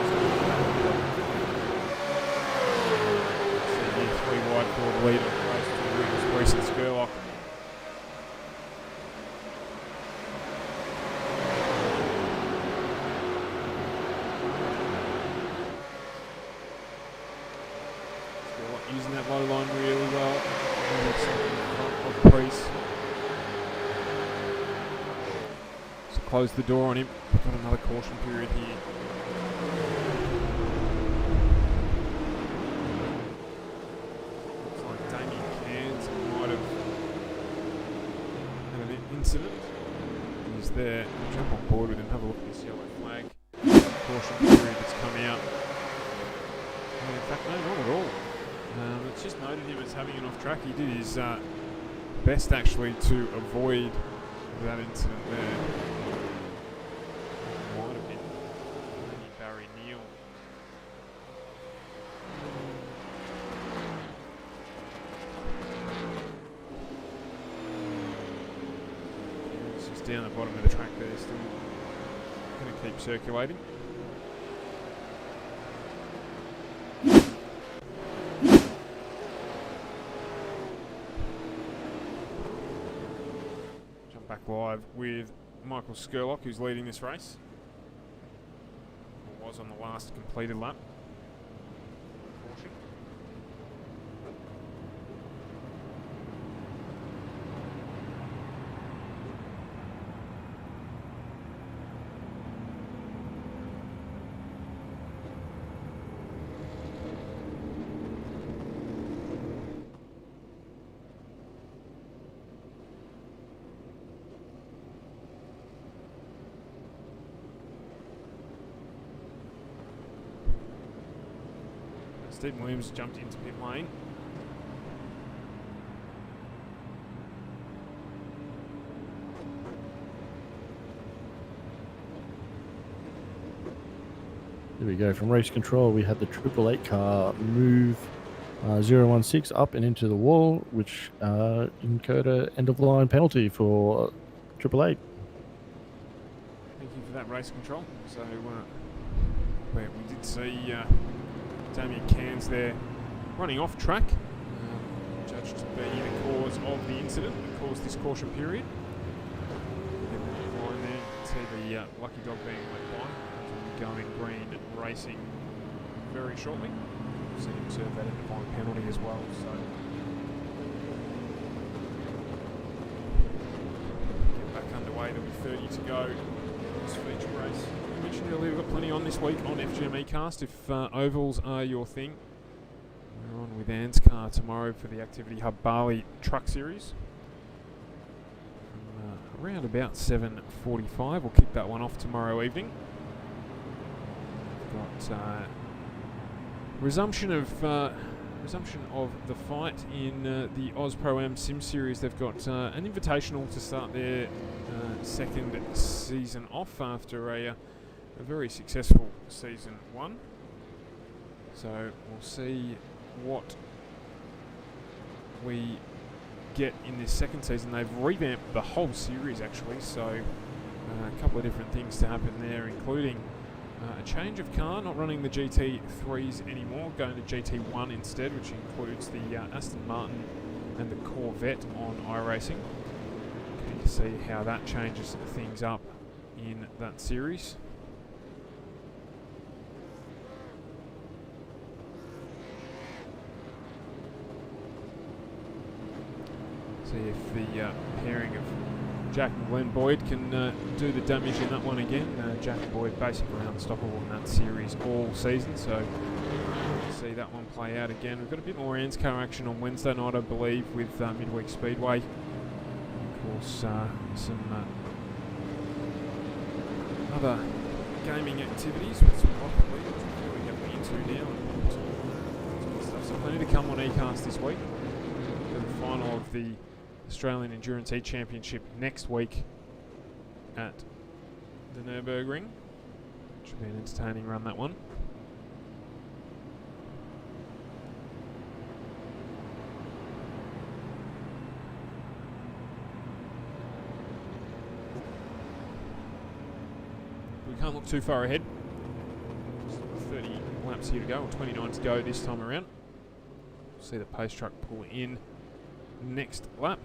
So here, 3 wide for the lead of the race to Williams, Priest and Skurlock. that low line really well. Of Priest. So close the door on him. We've got another caution period here. Looks like Damien Cairns might have had an incident. He's there. We'll jump on board with him, have a look at this yellow flag. Caution period that's come out. In fact, no, not at all. It's just noted him as having an off track. He did his best actually to avoid that incident there. Might have been maybe Barry Neal. It's just down the bottom of the track there, still going to keep circulating. Back live with Michael Skurlock, who's leading this race. Or was on the last completed lap. Caution. Stephen Williams jumped into pit lane. There we go. From race control, we had the 888 car move 016 up and into the wall, which incurred an end-of-line penalty for 888. Thank you for that race control. So we did see Damien Cairns there running off track, judged to be the cause of the incident that caused this caution period. Line there, see the lucky dog being let by. Going green racing very shortly. We'll see him serve that end-of-line penalty as well. So get back underway. There'll be 30 to go. This feature race. I mentioned earlier we've got plenty on this week on FGM eCast. If ovals are your thing, we're on with Nascar tomorrow for the Activity Hub Bali Truck Series. From, around about 7:45, we'll kick that one off tomorrow evening. We've got resumption of the fight in the Oz Pro Am Sim Series. They've got an invitational to start their second season off after a very successful season one. So we'll see what we get in this second season. They've revamped the whole series actually, so a couple of different things to happen there, including a change of car, not running the GT3s anymore, going to GT1 instead, which includes the Aston Martin and the Corvette on iRacing. Keen to see how that changes things up in that series. See if the pairing of Jack and Glenn Boyd can do the damage in that one again. Jack and Boyd basically unstoppable in that series all season, so we'll see that one play out again. We've got a bit more Nascar action on Wednesday night, I believe, with midweek Speedway. Of course, some other gaming activities with some pocket leagues, which we're really heavily into now. So plenty to come on eCast this week. The final of the Australian Endurance E-Championship next week at the Nürburgring. Should be an entertaining run, that one. We can't look too far ahead. Just 30 laps here to go, or 29 to go this time around. We'll see the pace truck pull in next lap.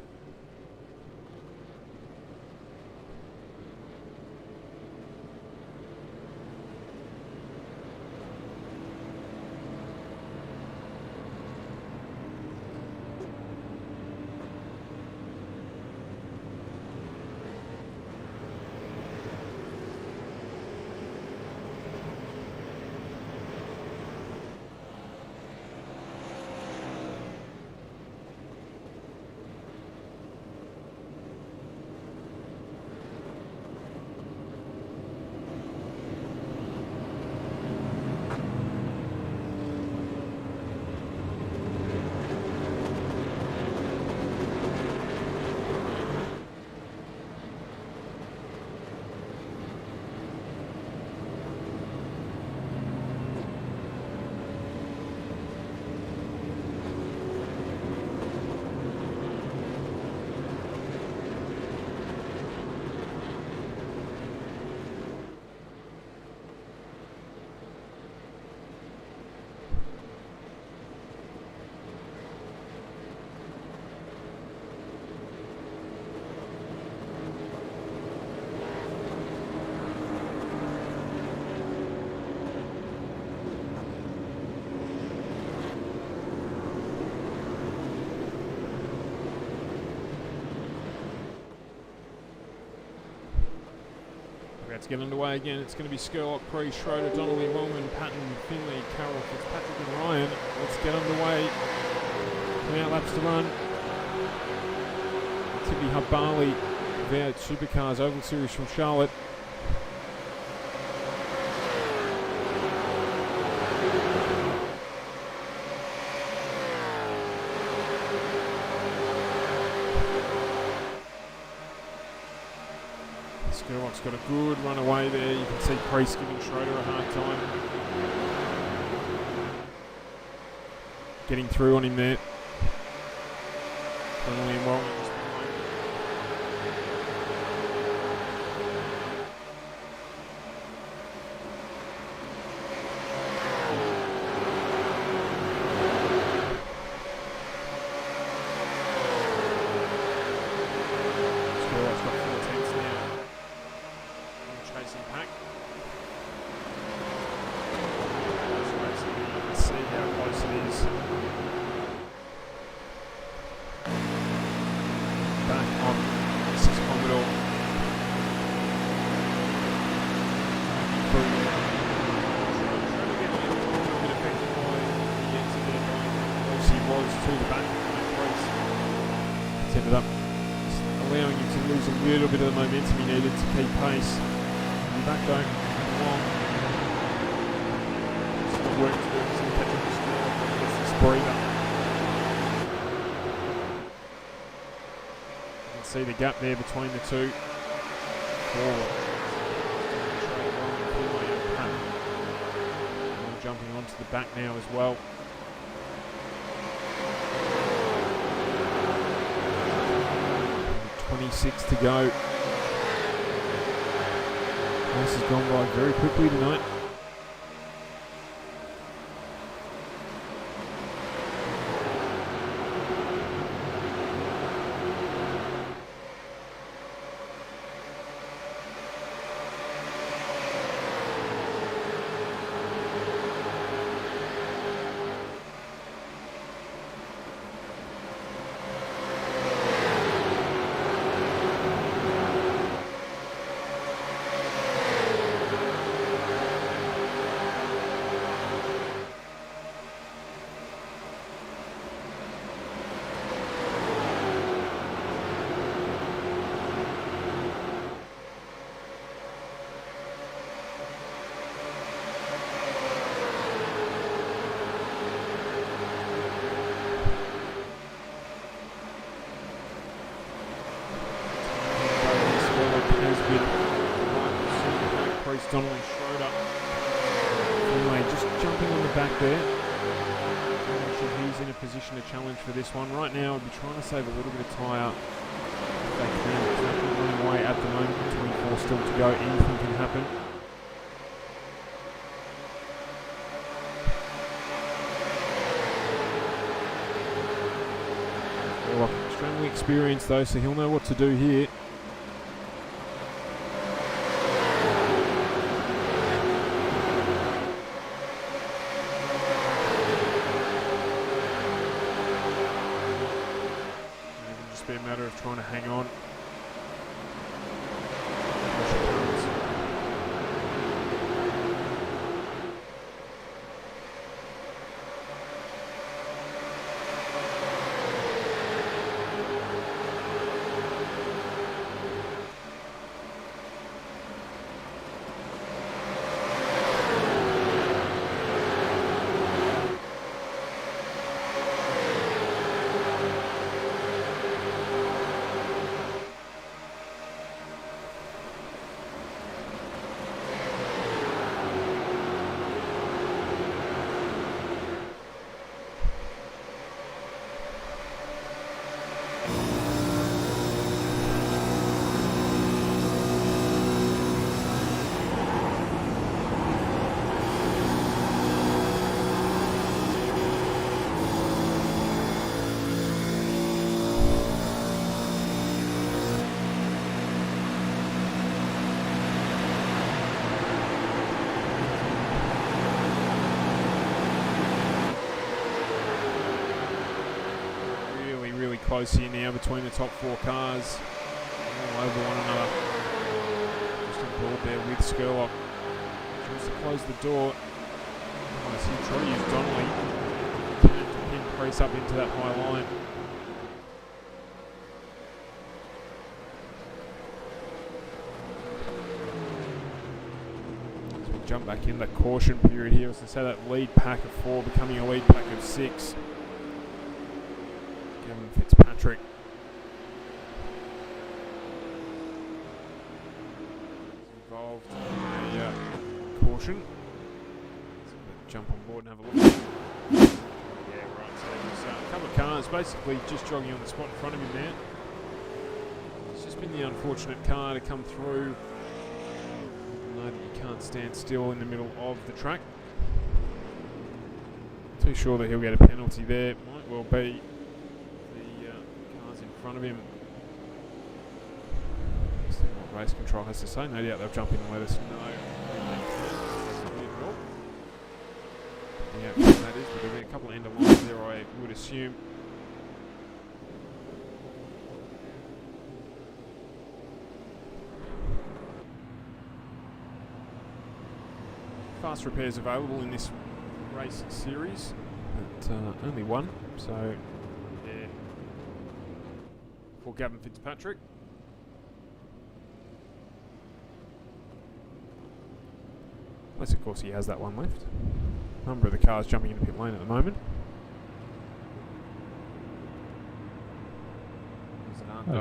get underway again. It's going to be Skurlock, Cree, Schroeder, Donnelly, Wellman, Patton, Finley, Carroll, Fitzpatrick and Ryan. Let's get underway. 28 laps to run. Activity Hub Bali, V8 Supercars Oval Series from Charlotte. Skurlock's got a good run away there. You can see Priest giving Schroeder a hard time. Getting through on him there. Donnelly and Wellman just behind. Skurlock's got 4 tenths now. Chasing pack. You can see how close it is. Back on. This is Commodore. He was to the back. It's ended up allowing him to lose a little bit of the momentum he needed to keep pace. Back though, long. Still work to do, he's going to catch up the score. Gets this breather. You can see the gap there between the two. Forward. Jumping onto the back now as well. .26 to go. This has gone by very quickly tonight. Donnelly, Schroeder. Anyway, just jumping on the back there. I'm sure he's in a position to challenge for this one. Right now, I'd be trying to save a little bit of tyre if they can. It's not running away at the moment. 24 still to go. Anything can happen. Well, extremely experienced though, so he'll know what to do here. Be a matter of trying to hang on. Close here now between the top 4 cars, all over one another. Just important there with Skurlock. Tries to close the door. I see try to use Donnelly to pin Priest up into that high line. So we jump back in that caution period here. As I say, that lead pack of 4 becoming a lead pack of 6. Gavin Fitzpatrick involved in a caution. So jump on board and have a look. Yeah, right. So there's a couple of cars basically just jogging on the spot in front of him there. It's just been the unfortunate car to come through. Know that you can't stand still in the middle of the track. Too sure that he'll get a penalty there. Might well be the cars in front of him. See what race control has to say. No doubt they'll jump in and let us know. Yeah, that is, but there'll be a couple of end of lines there, I would assume. Fast repairs available in this race series, but only one, so yeah, for Gavin Fitzpatrick. Unless of course he has that one left. Number of the cars jumping into pit lane at the moment.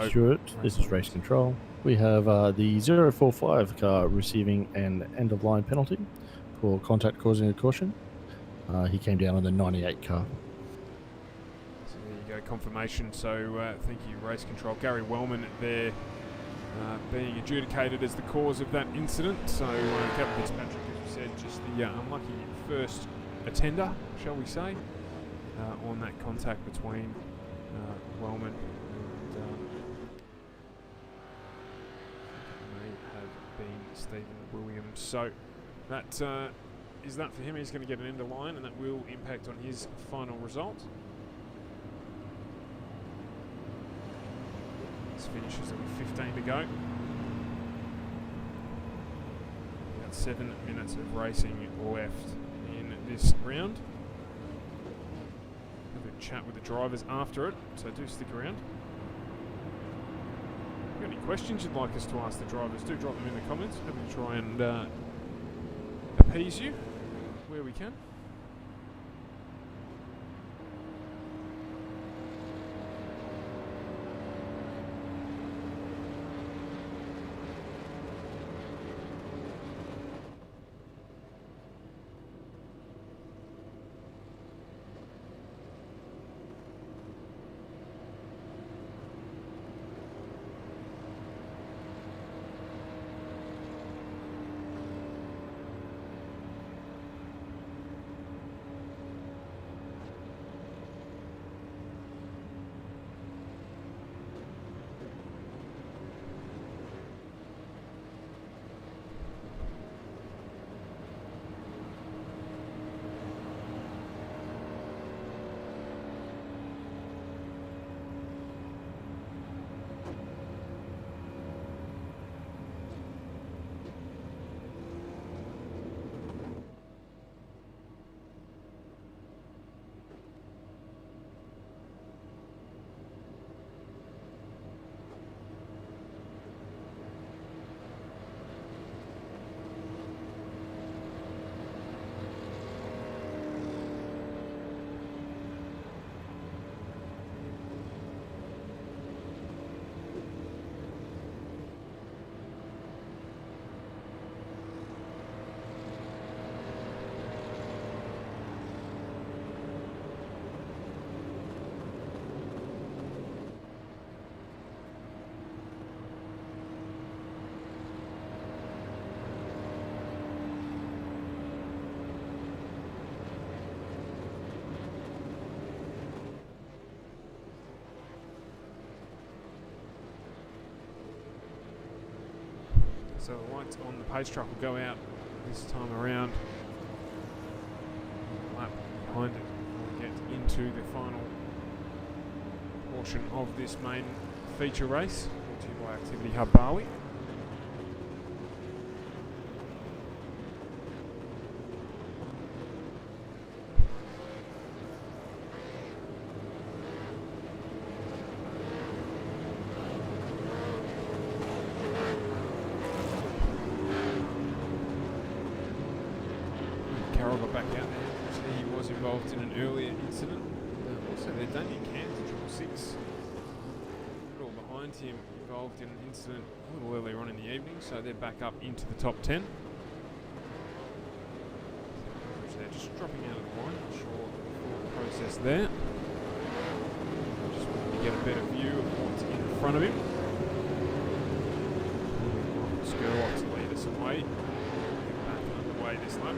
Stuart, this is race control. We have the 045 car receiving an end-of-line penalty for contact causing a caution. He came down on the 98 car. So there you go, confirmation. So thank you, race control. Gary Wellman there being adjudicated as the cause of that incident. So Captain Fitzpatrick, as we said, just the unlucky first attender, shall we say, on that contact between Wellman and may have been Stephen Williams. So that is that for him. He's going to get an end of line, and that will impact on his final result. This finishes with 15 to go. About 7 minutes of racing left in this round. Have a chat with the drivers after it, so do stick around. If you've got any questions you'd like us to ask the drivers, do drop them in the comments. Happy to try and appease you where we can. So the lights on the pace truck will go out this time around. Lap behind it before we get into the final portion of this main feature race, brought to you by Activity Hub Bali. Carroll got back out there. Actually, he was involved in an earlier incident. Also, their Damien Cairns at 666. All behind him, involved in an incident a little earlier on in the evening, so they're back up into the top 10. They're just dropping out of the line, not sure the full process there. Just wanted to get a better view of what's in front of him. Skurlock to lead us away. Back underway this lap.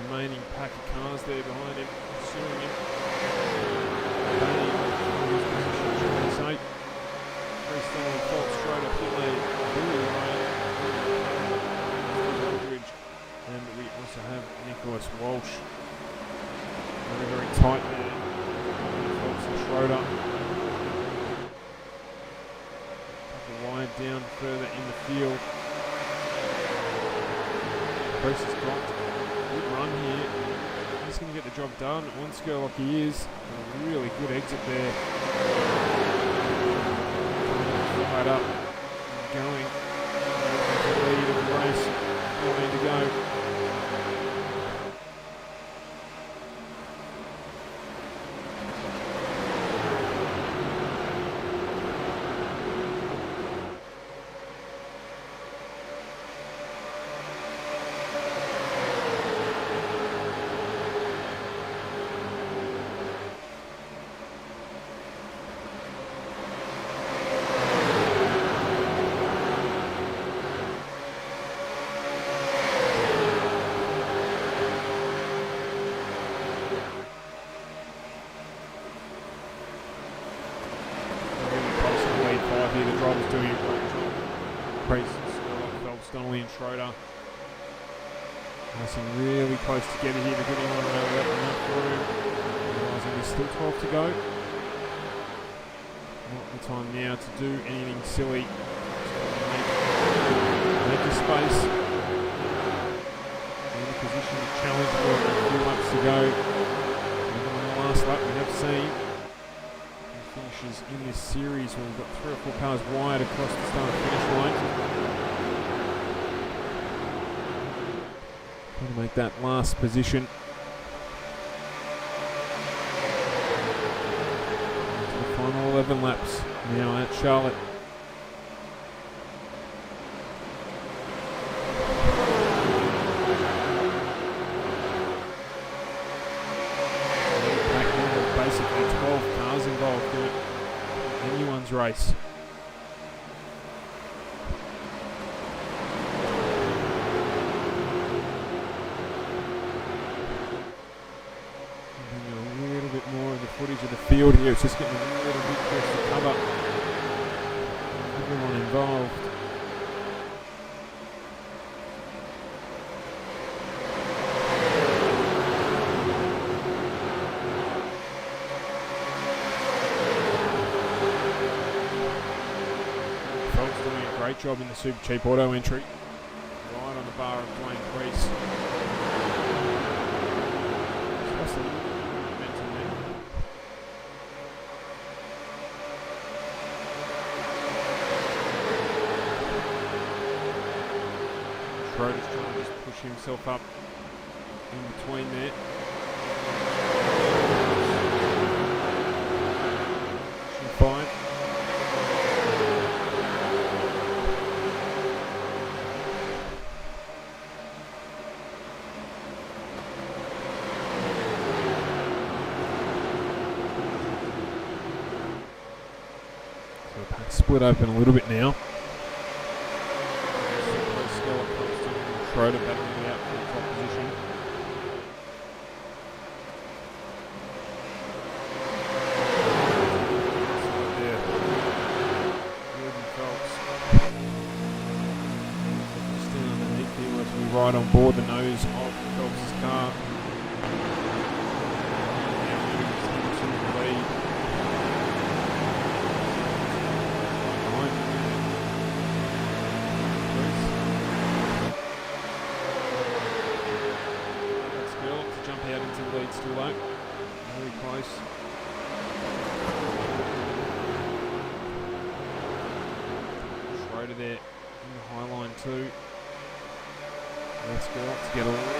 Remaining pack of cars there behind him, pursuing him. Freestyle fault straight up in there. And we also have Nicholas Walsh. Very, very tight there. Phelps and Schroeder. Couple wide down further in the field. Priest has got good run here. He's going to get the job done. One Skurlock he is. A really good exit there. Right up. Going. The lead of the race. 14 to go. Schroeder. Racing really close together here to getting on around enough room. Realising there's still 12 to go. Not the time now to do anything silly. Make the space. In a position to challenge for a few laps to go. And on the last lap we have seen finishes in this series where we've got 3 or 4 cars wide across the start and finish line. Trying to make that last position. The final 11 laps now at Charlotte. Basically 12 cars involved in anyone's race. Footage of the field here, it's just getting a little bit close to cover. Everyone involved. Phelps doing a great job in the Super Cheap Auto entry. Right on the bar of Dwayne Priest. Schroeder's trying to just push himself up in between there. Should fine. So the pack's split open a little bit now. Schroeder battling out for the top position. right on board the nose of Phelps' car. Too low, very close. Schroeder there in the high line too. Let's go up to get a little bit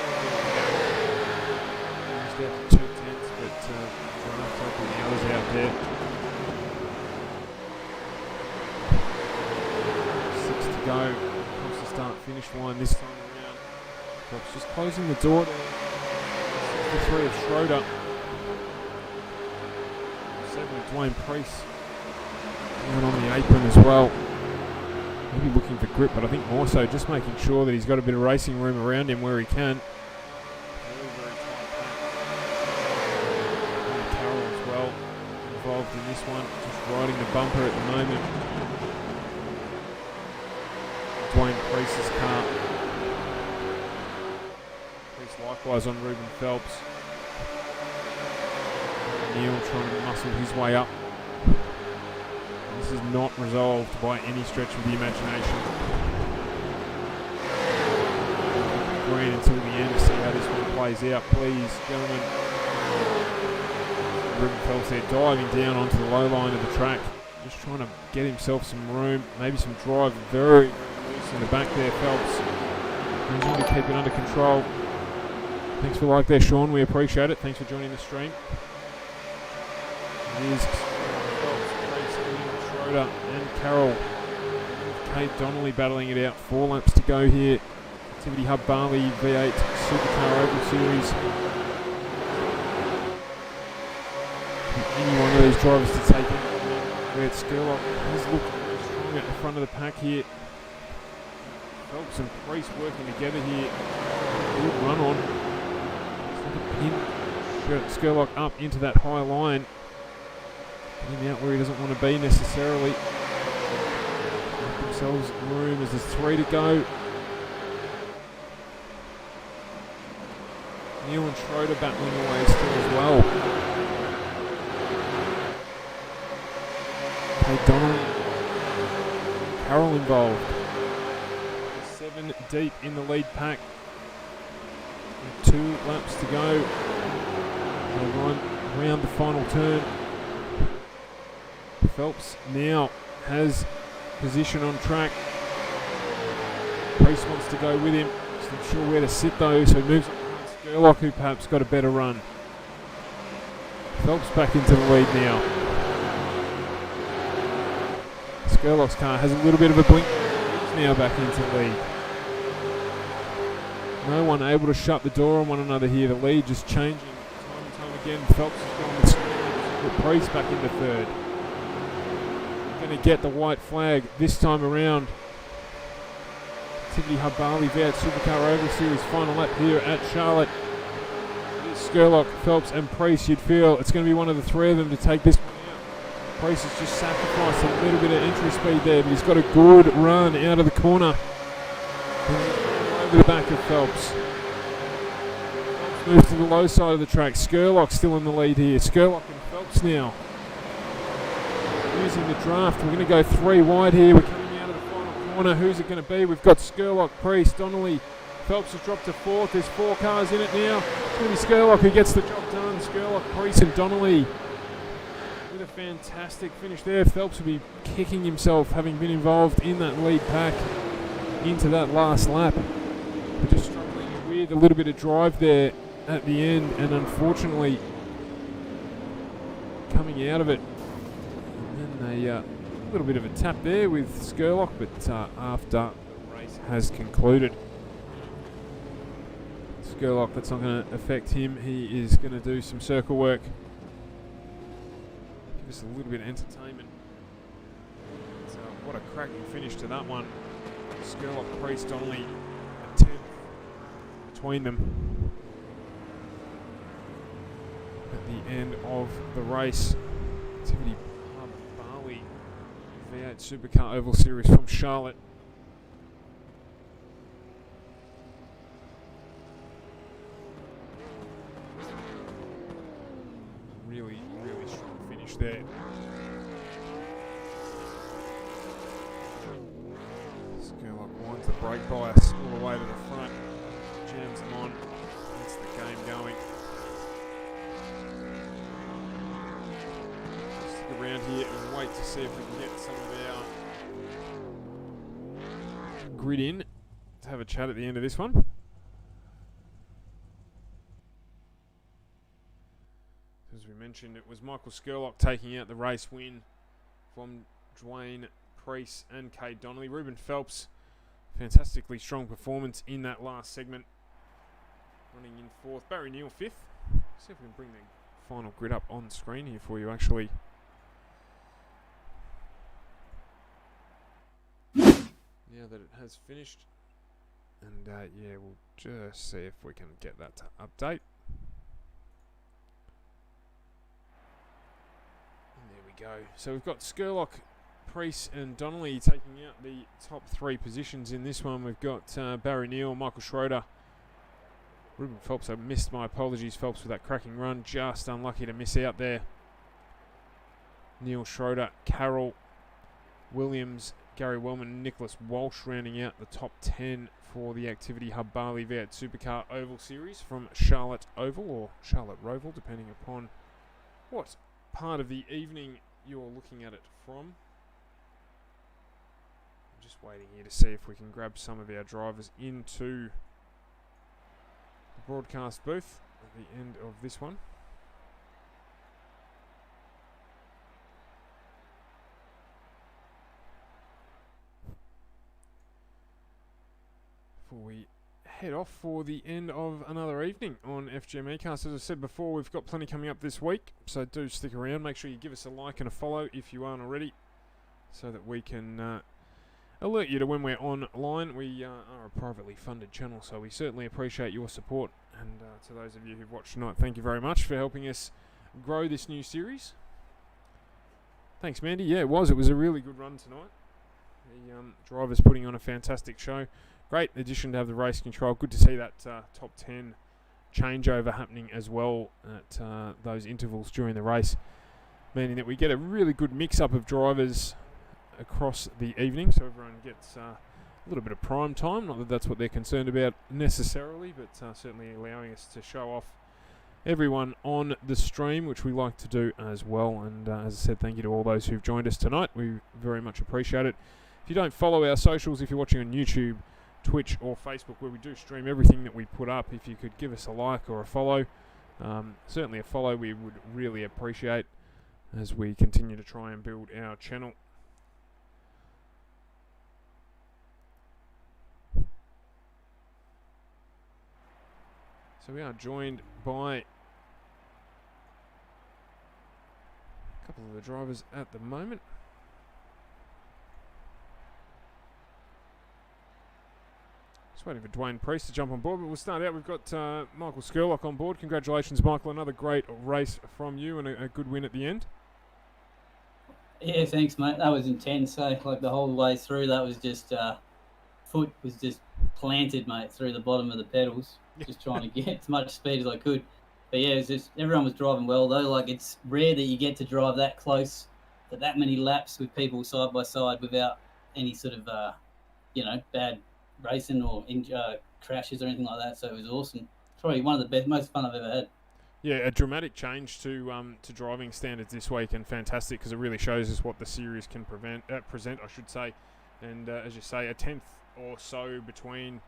down to 2 tenths, but trying to help the others out there. 6 to go across the start-finish line this time around. Fox just closing the door there. The 3 of Schroeder. 7 of Dwayne Priest. Down on the apron as well. Maybe looking for grip, but I think more so just making sure that he's got a bit of racing room around him where he can. Very, very tight pack. Carroll as well involved in this one. Just riding the bumper at the moment. Dwayne Priest's car. Likewise on Ruben Phelps. Neil trying to muscle his way up. This is not resolved by any stretch of the imagination. Green until the end to see how this one plays out, please, gentlemen. Ruben Phelps there diving down onto the low line of the track. Just trying to get himself some room, maybe some drive. Very, very loose in the back there, Phelps. He's going to keep it under control. Thanks for the like there, Sean. We appreciate it. Thanks for joining the stream. Here's Schroeder and Carroll. Kate Donnelly battling it out. 4 laps to go here. Activity Hub Bali V8 Supercar Oval Series. Any one of these drivers to take it. Where Skurlock has looked very strong at the front of the pack here. Phelps and Priest working together here. Good run on. Skurlock up into that high line. Getting out where he doesn't want to be necessarily. Make themselves room as there's 3 to go. Neil and Schroeder battling away still as well. Kate Donnelly. Carroll involved. 7 deep in the lead pack. 2 laps to go. They run around the final turn. Phelps now has position on track. Priest wants to go with him. He's not sure where to sit though, so he moves on to Skurlock, who perhaps got a better run. Phelps back into the lead now. Skurlock's car has a little bit of a blink. He's now back into the lead. No one able to shut the door on one another here. The lead just changing time and time again. Phelps is going with Priest back into 3rd. Going to get the white flag this time around. Activity Hub Bali V8 Supercar Oval Series final lap here at Charlotte. It is Skurlock, Phelps and Priest. You'd feel it's going to be one of the 3 of them to take this one out. Priest has just sacrificed a little bit of entry speed there, but he's got a good run out of the corner. Over the back of Phelps. Moves to the low side of the track. Skurlock still in the lead here. Skurlock and Phelps now. Using the draft. We're going to go 3 wide here. We're coming out of the final corner. Who's it going to be? We've got Skurlock, Priest, Donnelly. Phelps has dropped to 4th. There's 4 cars in it now. It's going to be Skurlock who gets the job done. Skurlock, Priest and Donnelly. With a fantastic finish there. Phelps will be kicking himself having been involved in that lead pack into that last lap. But just struggling with a little bit of drive there at the end, and unfortunately coming out of it. And then a little bit of a tap there with Skurlock, but after the race has concluded. Skurlock, that's not going to affect him. He is going to do some circle work. Give us a little bit of entertainment. So what a cracking finish to that one. Skurlock, Priest, Donnelly, a 10th between them at the end of the race. Activity Hub Bali V8 Supercar Oval Series from Charlotte. really, really strong finish there. Skurlock winds the brake bias all the way to the front, jams them on, gets the game going. Stick around here and wait to see if we can get some of our grid in to have a chat at the end of this one. As we mentioned, it was Michael Skurlock taking out the race win from Dwayne Preece and Cade Donnelly. Ruben Phelps, fantastically strong performance in that last segment, running in fourth. Barry Neal fifth. See if we can bring the final grid up on screen here for you actually. Now that it has finished. And yeah, we'll just see if we can get that to update. And there we go. So we've got Skurlock, Preece and Donnelly taking out the top three positions in this one. We've got Barry Neal, Michael Schroeder, Ruben Phelps. I missed, my apologies, Phelps, with that cracking run. Just unlucky to miss out there. Neil Schroeder, Carroll, Williams, Gary Wellman, Nicholas Walsh rounding out the top 10 for the Activity Hub Bali V8 Supercar Oval Series from Charlotte Oval or Charlotte Roval, depending upon what part of the evening you're looking at it from. I'm just waiting here to see if we can grab some of our drivers into the broadcast booth at the end of this one. Before we head off for the end of another evening on FGM eCast. As I said before, we've got plenty coming up this week, so do stick around. Make sure you give us a like and a follow if you aren't already, so that we can alert you to when we're online. We are a privately funded channel, so we certainly appreciate your support. And to those of you who've watched tonight, thank you very much for helping us grow this new series. Thanks, Mandy. Yeah, it was a really good run tonight. The drivers putting on a fantastic show. Great addition to have the race control. Good to see that top 10 changeover happening as well at those intervals during the race, meaning that we get a really good mix-up of drivers across the evening, so everyone gets a little bit of prime time. Not that that's what they're concerned about necessarily, but certainly allowing us to show off everyone on the stream, which we like to do as well. And as I said, thank you to all those who've joined us tonight. We very much appreciate it. If you don't follow our socials, if you're watching on YouTube, Twitch or Facebook, where we do stream everything that we put up, if you could give us a like or a follow, certainly a follow we would really appreciate as we continue to try and build our channel. So we are joined by a couple of the drivers at the moment. Just waiting for Dwayne Preece to jump on board, but we'll start out. We've got Michael Skurlock on board. Congratulations, Michael. Another great race from you and a good win at the end. Yeah, thanks, mate. That was intense. Like the whole way through, that was just foot was just planted, mate, through the bottom of the pedals, just trying to get as much speed as I could. But yeah, it was just everyone was driving well though. Like it's rare that you get to drive that close for that many laps with people side by side without any sort of bad racing or crashes or anything like that. So it was awesome. It's probably one of the best, most fun I've ever had. Yeah, a dramatic change to driving standards this week, and fantastic because it really shows us what the series can present, I should say. And as you say, a tenth or so between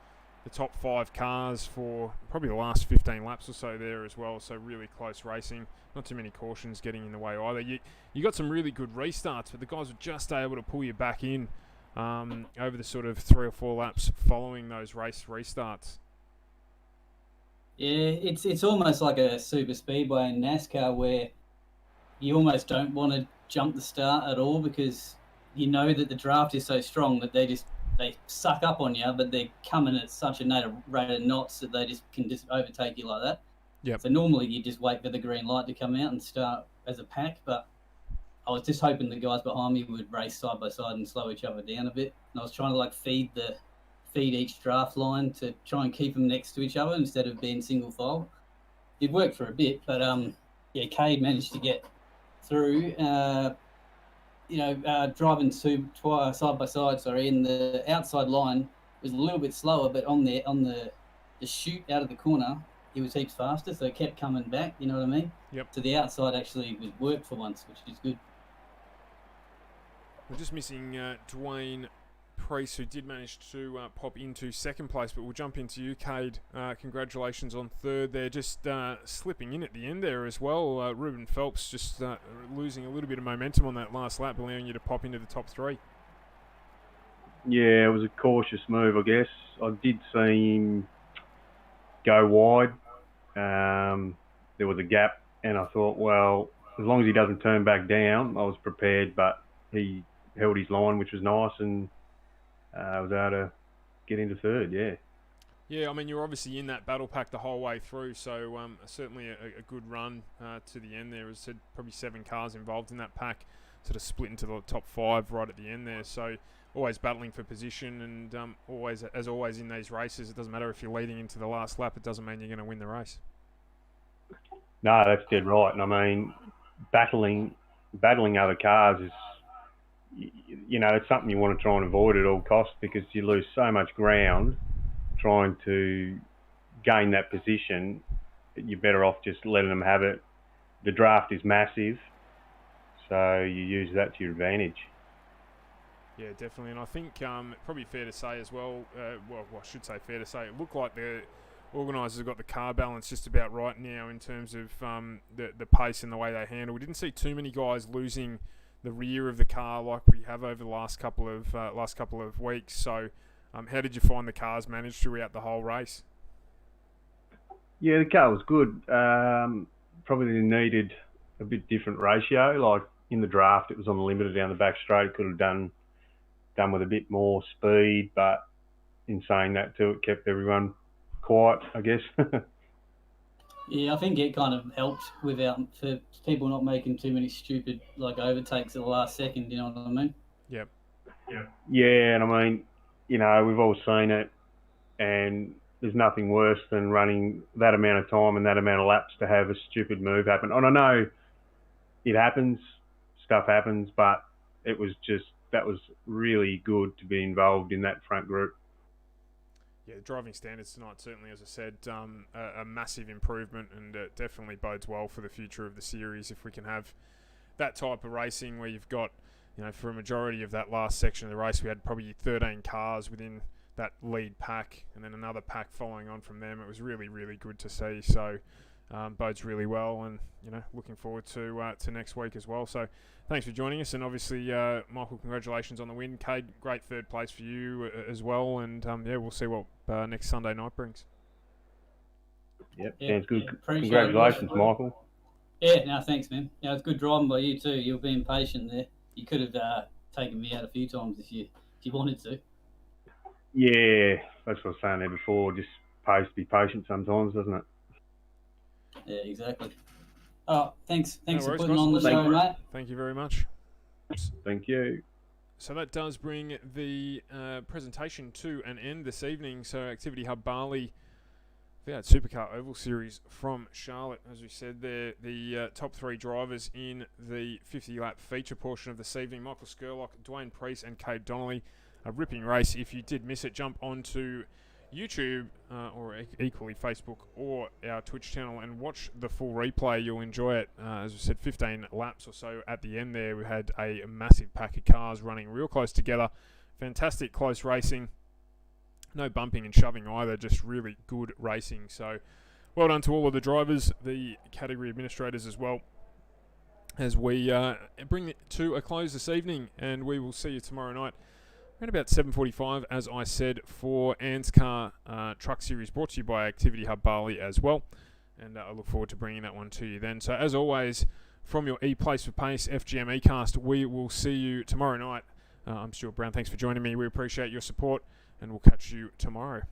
the top 5 cars for probably the last 15 laps or so there as well. So really close racing. Not too many cautions getting in the way either. You got some really good restarts, but the guys were just able to pull you back in over the sort of 3 or 4 laps following those race restarts. Yeah, it's almost like a super speedway in NASCAR where you almost don't want to jump the start at all because you know that the draft is so strong that they suck up on you, but they're coming at such a rate of knots that they can just overtake you like that. Yep. So normally you just wait for the green light to come out and start as a pack, but I was just hoping the guys behind me would race side by side and slow each other down a bit. And I was trying to feed each draft line to try and keep them next to each other instead of being single file. It worked for a bit, but Cade managed to get through. Driving side by side. Sorry, in the outside line was a little bit slower, but on the shoot out of the corner, he was heaps faster, so it kept coming back. You know what I mean? Yep. So the outside actually was worked for once, which is good. We're just missing Dwayne Priest, who did manage to pop into second place, but we'll jump into you, Cade. Congratulations on third there, just slipping in at the end there as well. Ruben Phelps just losing a little bit of momentum on that last lap, allowing you to pop into the top three. Yeah, it was a cautious move, I guess. I did see him go wide. There was a gap, and I thought, well, as long as he doesn't turn back down, I was prepared, but he held his line, which was nice, and I was able to get into third, yeah. Yeah, I mean, you were obviously in that battle pack the whole way through, so certainly a good run to the end there. As I said, probably 7 cars involved in that pack, sort of split into the top 5 right at the end there. So always battling for position, and always, as always in these races, it doesn't matter if you're leading into the last lap, it doesn't mean you're going to win the race. No, that's dead right. And I mean, battling other cars is, it's something you want to try and avoid at all costs, because you lose so much ground trying to gain that position. You're better off just letting them have it. The draft is massive, so you use that to your advantage. Yeah, definitely. And I think probably fair to say as well, I should say fair to say, it looked like the organisers have got the car balance just about right now in terms of the pace and the way they handle. We didn't see too many guys losing the rear of the car like we have over the last couple of weeks. So how did you find the cars managed throughout the whole race? Yeah, the car was good. Probably needed a bit different ratio. Like in the draft, it was on the limiter down the back straight. Could have done with a bit more speed, but in saying that too, it kept everyone quiet, I guess. Yeah, I think it kind of helped for people not making too many stupid overtakes at the last second. You know what I mean? Yep. Yeah, and I mean, we've all seen it, and there's nothing worse than running that amount of time and that amount of laps to have a stupid move happen. And I know it happens, stuff happens, but that was really good to be involved in that front group. Yeah, the driving standards tonight certainly, as I said, a massive improvement, and definitely bodes well for the future of the series if we can have that type of racing where you've got, for a majority of that last section of the race, we had probably 13 cars within that lead pack, and then another pack following on from them. It was really, really good to see. So bodes really well, and looking forward to next week as well. So thanks for joining us, and obviously Michael, congratulations on the win. Cade, great third place for you as well, and we'll see what next Sunday night brings. Yep, sounds good. Congratulations, Michael. Yeah, no, thanks, man. It's good driving by you too. You were being patient there. You could have taken me out a few times if you wanted to. Yeah, that's what I was saying there before. Just be patient sometimes, doesn't it? Yeah, exactly. Oh, thanks for putting guys. on the show, mate. Thank you very much. Thank you. So that does bring the presentation to an end this evening. So Activity Hub Bali, V8 Supercar Oval Series from Charlotte. As we said there, the top 3 drivers in the 50-lap feature portion of this evening: Michael Skurlock, Dwayne Priest and Cade Donnelly. A ripping race. If you did miss it, jump onto YouTube or equally Facebook or our Twitch channel and watch the full replay. You'll enjoy it. As we said, 15 laps or so at the end there. We had a massive pack of cars running real close together. Fantastic close racing. No bumping and shoving either, just really good racing. So well done to all of the drivers, the category administrators as well, as we bring it to a close this evening, and we will see you tomorrow night around about 7:45, as I said, for Nascar Truck Series, brought to you by Activity Hub Bali as well. And I look forward to bringing that one to you then. So as always, from your E-Place for Pace FGM eCast, we will see you tomorrow night. I'm Stuart Brown. Thanks for joining me. We appreciate your support, and we'll catch you tomorrow.